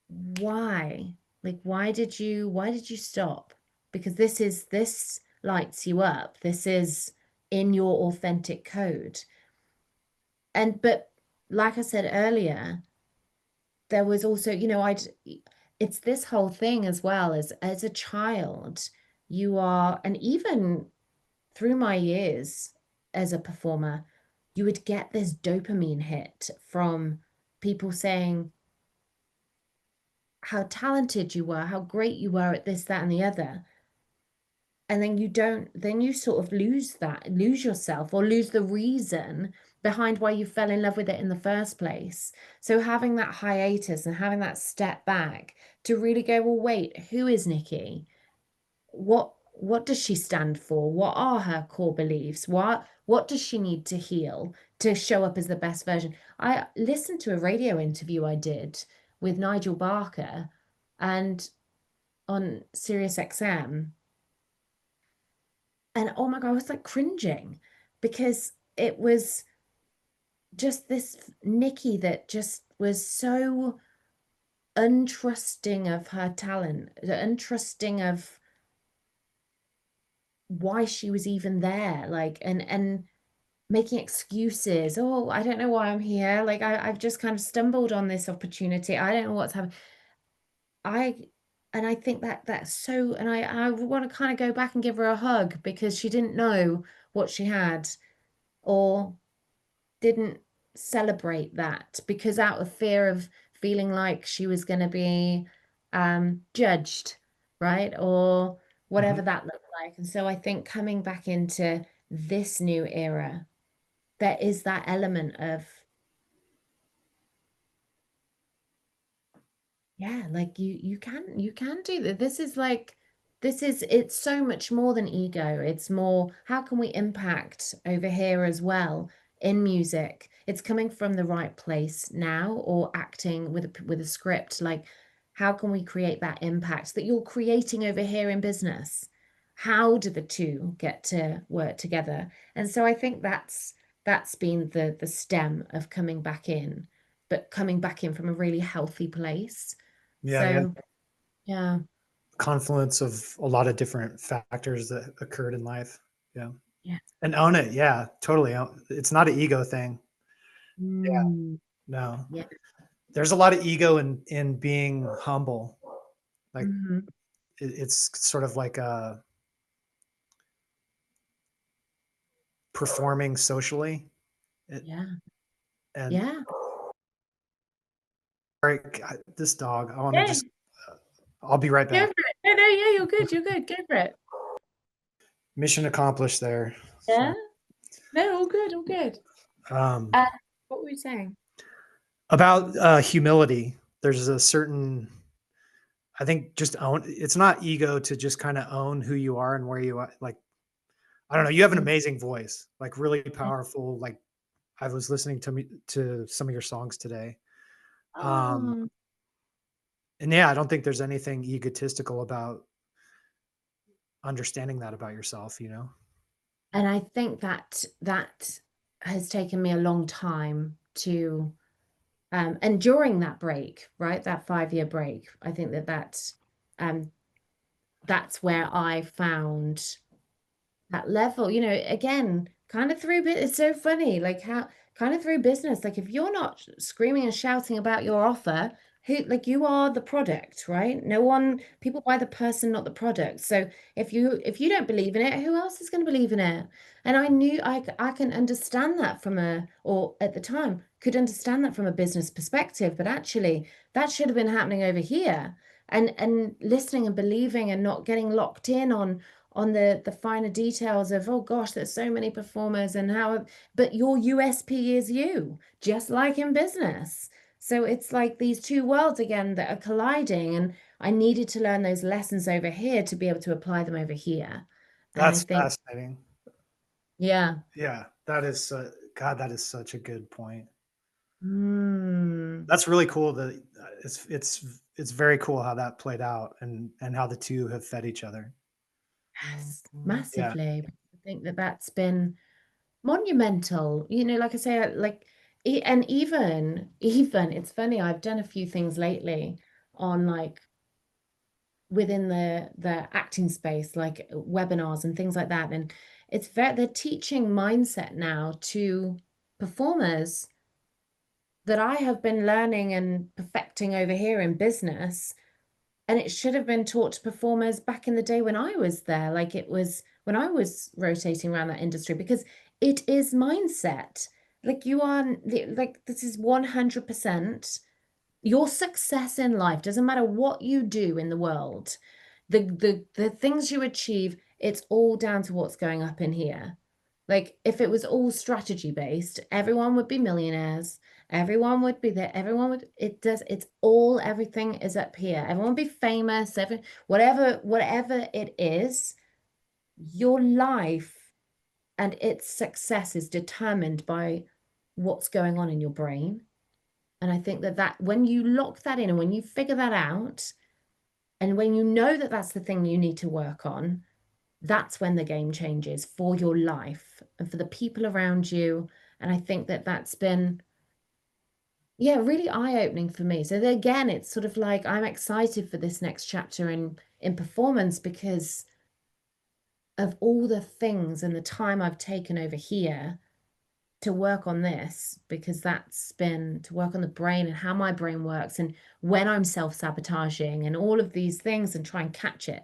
why? Like why did you stop? Because this lights you up. This is in your authentic code. But like I said earlier, there was also, it's this whole thing as well as a child, and even through my years as a performer, you would get this dopamine hit from people saying how talented you were, how great you were at this, that, and the other. And then you sort of lose yourself or lose the reason behind why you fell in love with it in the first place. So having that hiatus and having that step back to really go, well, wait, who is Nikki? What does she stand for? What are her core beliefs? What does she need to heal to show up as the best version? I listened to a radio interview I did with Nigel Barker and on SiriusXM. And oh my God, I was like cringing because it was just this Nikki that just was so untrusting of her talent, untrusting of why she was even there, like and making excuses. Oh, I don't know why I'm here. Like I've just kind of stumbled on this opportunity. I don't know what's happening. I and I think that's so, and I want to kind of go back and give her a hug because she didn't know what she had or didn't celebrate that because out of fear of feeling like she was going to be judged, right? Or whatever
Mhm.
that looked like. And so I think coming back into this new era, there is that element of, yeah, like you can do that. It's so much more than ego. It's more, how can we impact over here as well in music? It's coming from the right place now, or acting with a script. Like, how can we create that impact that you're creating over here in business? How do the two get to work together? And so I think that's been the stem of coming back in, but coming back in from a really healthy place.
Yeah, yeah.
So, yeah,
Confluence of a lot of different factors that occurred in life. Yeah.
yeah.
And own it. Yeah, totally. It's not an ego thing. Yeah,
Mm,
no.
yeah.
There's a lot of ego in being humble. Like
Hmm.
it's sort of like performing socially. It,
Yeah.
and
Yeah.
Sorry, this dog. I want to
Yeah,
just. I'll be right
go
back.
for it. No, no, yeah, you're good. You're good. Go for it.
Mission accomplished there.
Yeah.
So,
No, all good. All good.
um,
Uh, what were we saying?
about humility, there's a certain. I think just own. It's not ego to just kind of own who you are and where you are. Like, I don't know. You have an
Mm.
amazing voice, like really powerful. Like, I was listening to some of your songs today. Um,
Oh,
and yeah, I don't think there's anything egotistical about understanding that about yourself, you know?
and I think that that has taken me a long time to, and during that break, right, that 5 year break, I think um, that's where I found that level, again, kind of through, but it's so funny, like how kind of through business, like if you're not screaming and shouting about your offer, who, like, you are the product, right? No one, people buy the person, not the product. So if you don't believe in it, who else is going to believe in it? And I knew I can understand that from or at the time could understand that from a business perspective, but actually that should have been happening over here. And listening and believing and not getting locked in on the finer details of, oh gosh, there's so many performers and how, but your USP is you, just like in business. So it's like these two worlds again that are colliding, and I needed to learn those lessons over here to be able to apply them over here. And I
That's
think,
fascinating.
yeah.
Yeah, that is God, that is such a good point.
Mm,
That's really cool that it's very cool how that played out and how the two have fed each other.
yes,
Yeah,
massively. I think that that's been monumental, like I say, like, and even it's funny, I've done a few things lately on, like, within the acting space, like webinars and things like that, and they're teaching mindset now to performers that I have been learning and perfecting over here in business, and it should have been taught to performers back in the day when I was there, like it was when I was rotating around that industry, because it is mindset. Like, you are, like, this is 100% your success in life. Doesn't matter what you do in the world, the things you achieve, it's all down to what's going up in here. Like, if it was all strategy based, everyone would be millionaires. Everyone would be there. Everyone would, it's all, everything is up here. Everyone would be famous, whatever it is, your life and its success is determined by what's going on in your brain. And I think that when you lock that in and when you figure that out, and when you know that that's the thing you need to work on, that's when the game changes for your life and for the people around you. And I think that that's been, yeah, really eye-opening for me. So again, it's sort of like I'm excited for this next chapter in performance because of all the things and the time I've taken over here to work on this, because that's been to work on the brain and how my brain works and when I'm self-sabotaging and all of these things and try and catch it.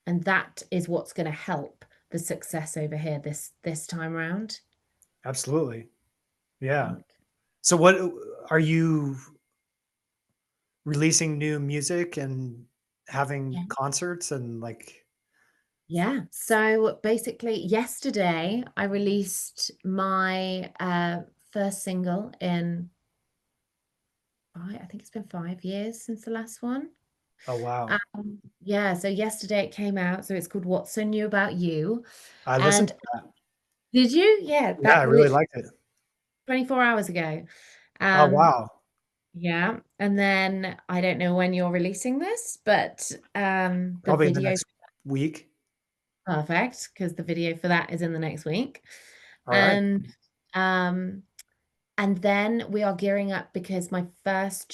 And that is what's going to help the success over here this time around.
absolutely. Yeah.
Think.
So what are you releasing new music and having
Yeah.
concerts and like
Yeah. So basically, yesterday I released my first single in I think it's been 5 years since the last one.
oh wow.
Yeah. So yesterday it came out. So it's called What's So New About You.
I listened
And
to that.
did you? Yeah,
Yeah, I
that
really
literally
liked it.
24 hours ago.
Oh
Um,
wow.
yeah. And then I don't know when you're releasing this, but the
Probably in the
video,
next week.
perfect, because the video for that is in the next week.
All right.
And um, and then we are gearing up because my first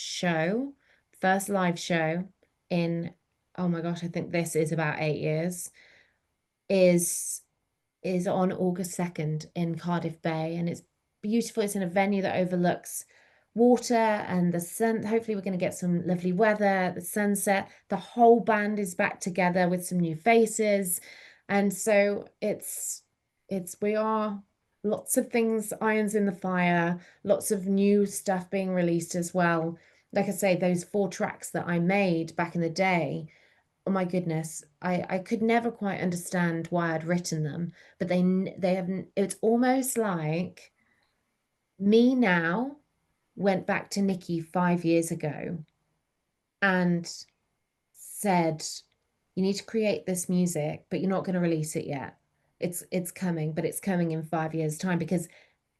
live show in, oh my gosh, I think this is about 8 years, is is on August 2nd in Cardiff Bay, and it's beautiful. It's in a venue that overlooks water and the sun. Hopefully, we're going to get some lovely weather, the sunset. The whole band is back together with some new faces. And so we are lots of things, irons in the fire, lots of new stuff being released as well. like I say, those 4 tracks that I made back in the day, oh my goodness, I could never quite understand why I'd written them, but they haven't. It's almost like me now went back to Nikki 5 years ago and said, you need to create this music, but you're not going to release it yet. It's coming, but it's coming in 5 years' time because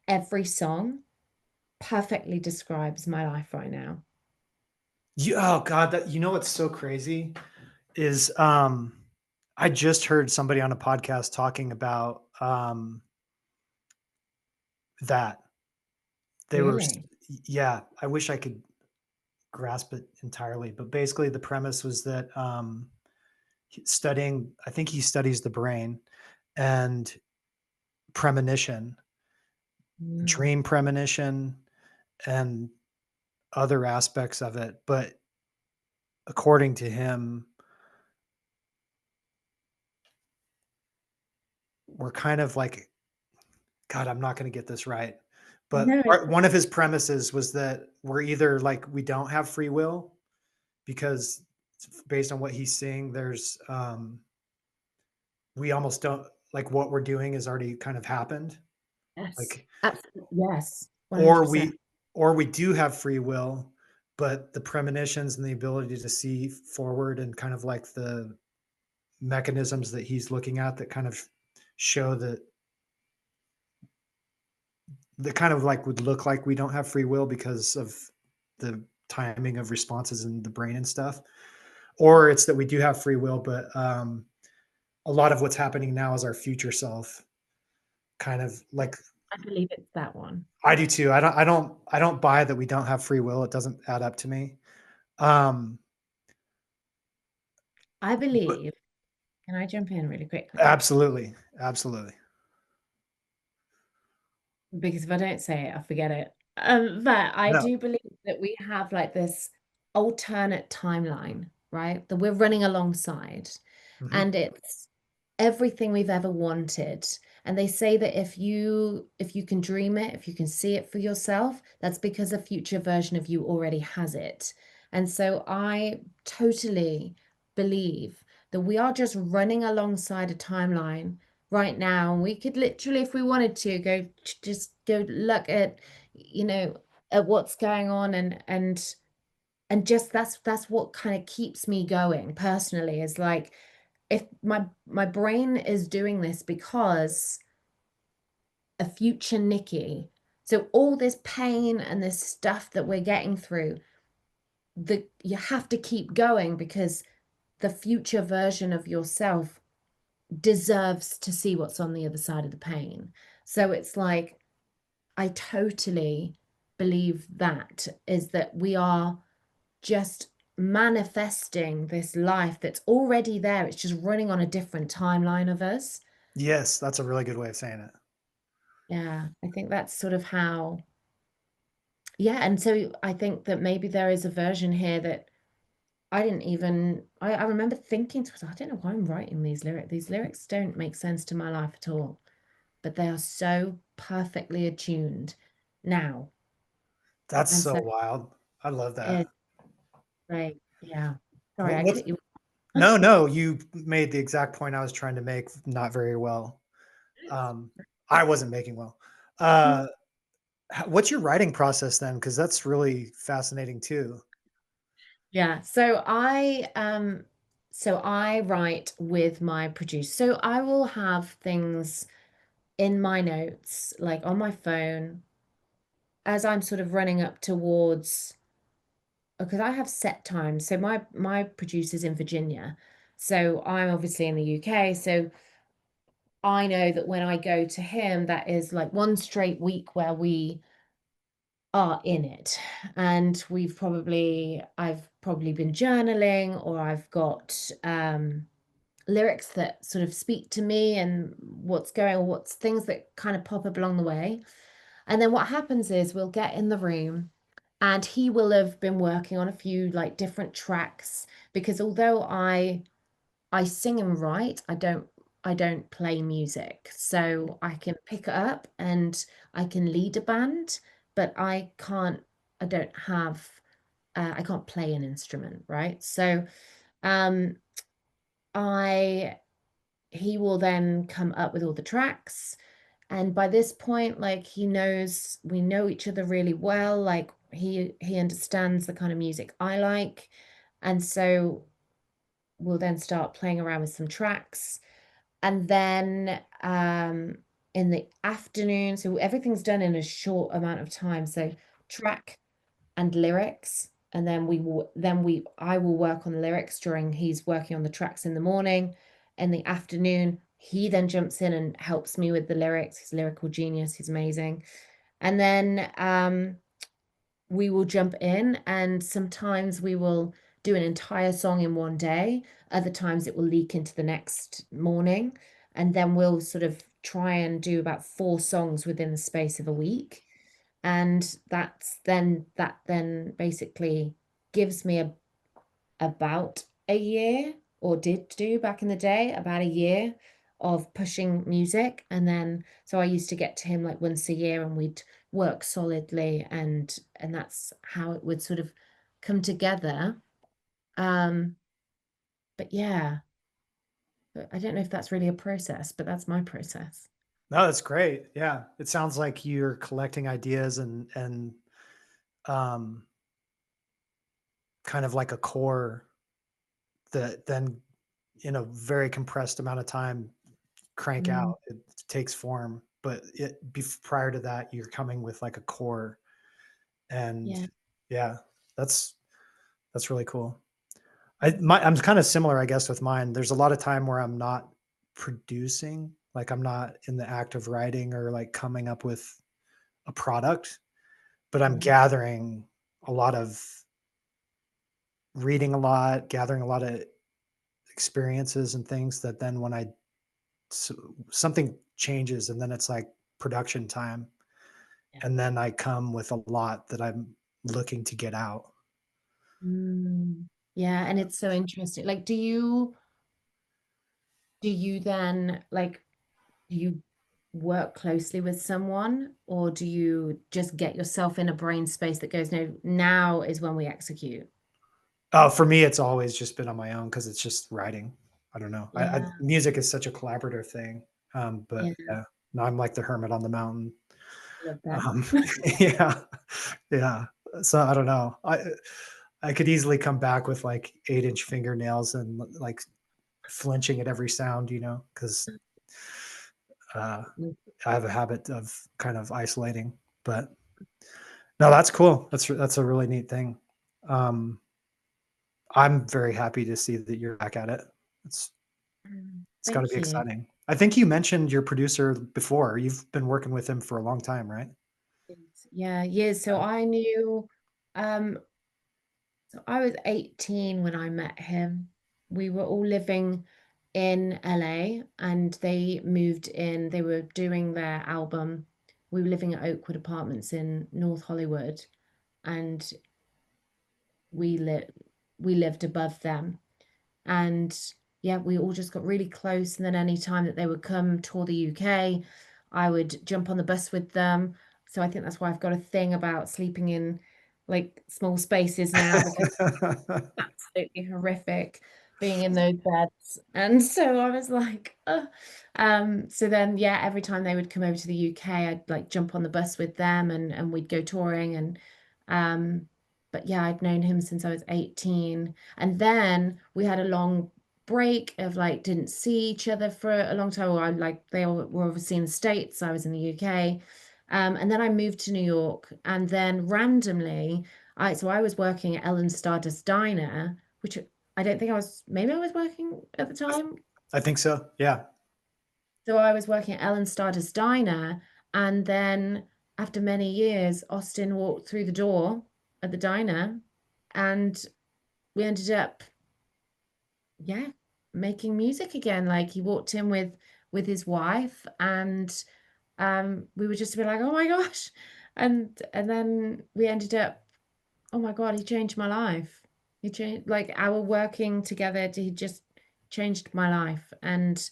every song perfectly describes my life right now.
Oh God, that you know what's so crazy is I just heard somebody on a podcast talking about that. They were
Really?
yeah, I wish I could grasp it entirely, but basically the premise was that studying, I think he studies the brain and premonition,
Mm.
dream premonition, and other aspects of it. But according to him, we're kind of like, God, I'm not going to get this right. But
No, it's
one of his premises was that we're either like we don't have free will because based on what he's seeing, there's we almost don't like what we're doing has already kind of happened.
yes.
Like
Absolutely. Yes.
or
100%.
we do have free will, but the premonitions and the ability to see forward and kind of like the mechanisms that he's looking at that kind of show that kind of like would look like we don't have free will because of the timing of responses in the brain and stuff, or it's that we do have free will, but a lot of what's happening now is our future self kind of like.
I believe it's that one.
I do too. I don't buy that we don't have free will. It doesn't add up to me. um
I
but
believe, can I jump in really quickly?
absolutely, absolutely.
Because if I don't say it, I forget it. But I
No.
do believe that we have like this alternate timeline, right? That we're running alongside.
Mhm.
And it's everything we've ever wanted. And they say that if you can dream it, if you can see it for yourself, that's because a future version of you already has it. And so I totally believe that we are just running alongside a timeline right now. We could literally, if we wanted to, just go look at, you know, at what's going on and just that's what kind of keeps me going personally is like if my brain is doing this because a future Nikki, so all this pain and this stuff that we're getting through, the you have to keep going because the future version of yourself deserves to see what's on the other side of the pain. So it's like I totally believe that is that we are just manifesting this life that's already there. It's just running on a different timeline of us.
Yes, that's a really good way of saying it.
Yeah, I think that's sort of how, yeah. And so I think that maybe there is a version here that I didn't even, I remember thinking to myself, I don't know why I'm writing these lyrics. These lyrics don't make sense to my life at all, but they are so perfectly attuned now.
That's
And
so
so
wild. I love that.
it's great. Yeah. Sorry,
What,
I
what's
cut you.
No, no, you made the exact point I was trying to make, not very well. Um, I wasn't making well. Uh, what's your writing process then? Because that's really fascinating too.
Yeah, so I write with my producer. So I will have things in my notes, like on my phone, as I'm sort of running up towards because I have set times. So my producer's in Virginia. So I'm obviously in the UK. So I know that when I go to him, that is like one straight week where we are in it. And I've probably been journaling or I've got lyrics that sort of speak to me and what's things that kind of pop up along the way. And then what happens is we'll get in the room and he will have been working on a few like different tracks because although I sing and write, I don't play music. So I can pick it up and I can lead a band, but I don't have I can't play an instrument, right? So um I he will then come up with all the tracks. And by this point, like we know each other really well. Like he understands the kind of music I like. And so we'll then start playing around with some tracks. And then in the afternoon, so everything's done in a short amount of time. So track and lyrics. And then I will work on the lyrics during he's working on the tracks in the morning. In the afternoon, he then jumps in and helps me with the lyrics. He's a lyrical genius, he's amazing. And then we will jump in, and sometimes we will do an entire song in one day. Other times it will leak into the next morning. And then we'll sort of try and do about 4 songs within the space of a week. And that then basically gives me about a year, or did do back in the day, about a year of pushing music. And then so I used to get to him like once a year, and we'd work solidly, and that's how it would sort of come together. um but yeah, but I don't know if that's really a process, but that's my process.
No, that's great. Yeah. It sounds like you're collecting ideas and um kind of like a core that then in a very compressed amount of time crank
Mm,
out. It takes form, but prior to that, you're coming with like a core, and
yeah.
yeah, that's that's really cool. I'm kind of similar, I guess, with mine. There's a lot of time where I'm not producing, like I'm not in the act of writing or like coming up with a product, but I'm
Yeah.
gathering a lot of reading a lot, gathering a lot of experiences and things that then when something changes and then it's like production time,
Yeah.
and then I come with a lot that I'm looking to get out.
Yeah, and it's so interesting. Like, do you then like do you work closely with someone, or do you just get yourself in a brain space that goes, no, now is when we execute?
Oh, for me, it's always just been on my own because it's just writing. I don't know.
Yeah,
Music is such a collaborative thing. But
yeah,
yeah, no, I'm like the hermit on the mountain.
love that.
Um, yeah, yeah. So I don't know. I could easily come back with like 8-inch fingernails and like flinching at every sound, because uh, I have a habit of kind of isolating. But no, that's cool. That's a really neat thing. Um, I'm very happy to see that you're back at it. It's it's got to
Thank
be
you.
exciting. I think you mentioned your producer before. You've been working with him for a long time, right?
Yeah, years. So I knew, um, so I was 18 when I met him. We were all living in LA, and they moved in. They were doing their album. We were living at Oakwood Apartments in North Hollywood, and we lit we lived above them. And yeah, we all just got really close. And then any time that they would come tour the UK, I would jump on the bus with them. So I think that's why I've got a thing about sleeping in like small spaces now, because absolutely horrific being in those beds. And so I was like, ugh. So then yeah, every time they would come over to the UK, I'd like jump on the bus with them, and we'd go touring. And um but yeah, I'd known him since I was 18. And then we had a long break of like didn't see each other for a long time. Or I like they all were obviously in the States, I was in the UK. And then I moved to New York, and then randomly I was working at Ellen Stardust Diner, which I don't think I was, maybe I was working at the time.
I think so. Yeah.
So I was working at Ellen Stardust Diner, and then after many years, Austin walked through the door at the diner, and we ended up, yeah, making music again. Like he walked in with his wife, and we were just a bit like, oh my gosh. And then we ended up, oh my God, he changed my life. He changed, like our working together, he just changed my life. And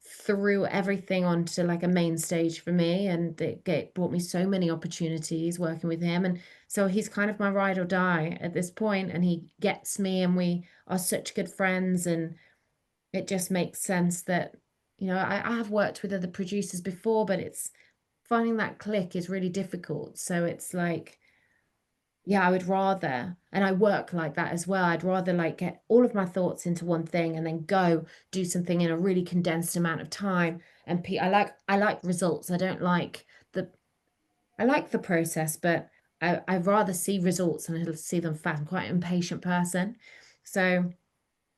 threw everything onto like a main stage for me, and it brought me so many opportunities working with him. And so he's kind of my ride or die at this point, and he gets me, and we are such good friends, and it just makes sense that, I have worked with other producers before, but it's finding that click is really difficult. So it's like, yeah, I would rather, and I work like that as well. I'd rather like get all of my thoughts into one thing and then go do something in a really condensed amount of time. And I like results. I like the process, but I'd rather see results and I'll see them fast. I'm quite an impatient person. So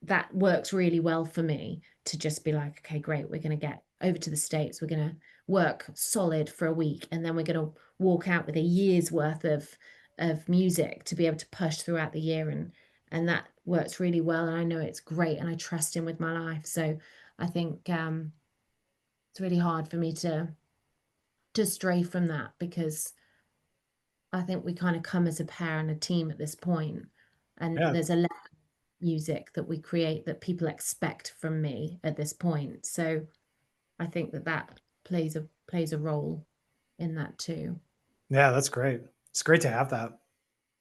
that works really well for me to just be like, okay, great, we're going to get over to the States. We're going to work solid for a week, and then we're going to walk out with a year's worth of music to be able to push throughout the year. And that works really well. And I know it's great, and I trust him with my life. So I think it's really hard for me to stray from that, because I think we kind of come as a pair and a team at this point, and
Yeah.
there's a music that we create that people expect from me at this point. So I think that plays a role in that too.
Yeah, that's great. It's great to have that.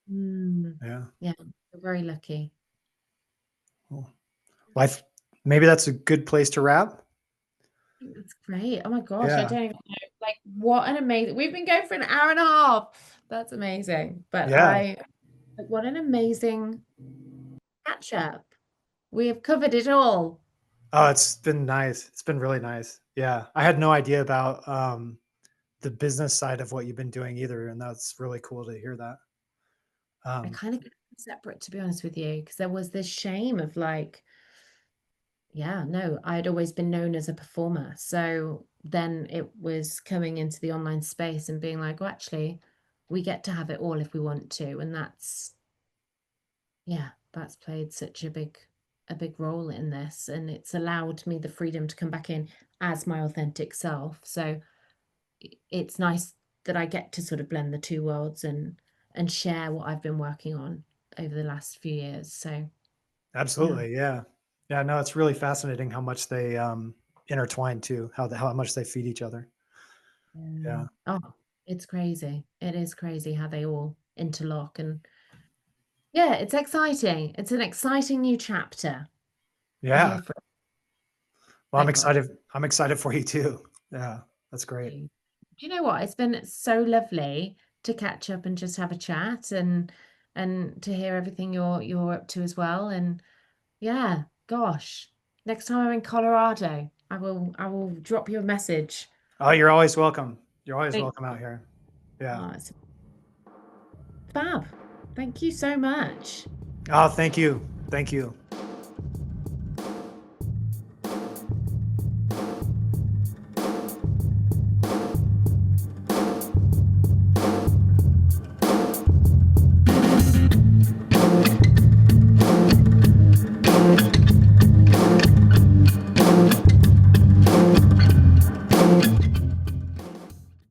Mm.
Yeah.
Yeah, we're very lucky.
Cool. Life. Maybe that's a good place to wrap.
I think that's great. Oh my gosh, I
Yeah.
don't even know. Like, what an amazing. We've been going for an hour and a half. That's amazing. But
Yeah.
what an amazing catch up. We have covered it all.
Oh, it's been nice. It's been really nice. Yeah. I had no idea about the business side of what you've been doing either, and that's really cool to hear that.
I
Um,
kind of kept it separate, to be honest with you, because there was this shame of like, yeah, no, I'd always been known as a performer. So then it was coming into the online space and being like, well, actually, we get to have it all if we want to. And yeah, that's played such a big role in this. And it's allowed me the freedom to come back in as my authentic self. So it's nice that I get to sort of blend the two worlds and share what I've been working on over the last few years. So yeah.
Absolutely. Yeah. Yeah. No, it's really fascinating how much they intertwine too, how much they feed each other. Yeah.
Oh, it's crazy. It is crazy how they all interlock. And yeah, it's exciting. It's an exciting new chapter. I'm
Yeah.
here for it.
Well, I'm
Thank God.
excited. I'm excited for you too. Yeah. That's great.
Do you know what? It's been so lovely to catch up and just have a chat, and to hear everything you're up to as well. And yeah, gosh, next time I'm in Colorado, I will drop you a message.
Oh, you're always welcome. You're always
Thank
welcome out here. Yeah.
it's fab. Thank you so much.
Oh, thank you. Thank you.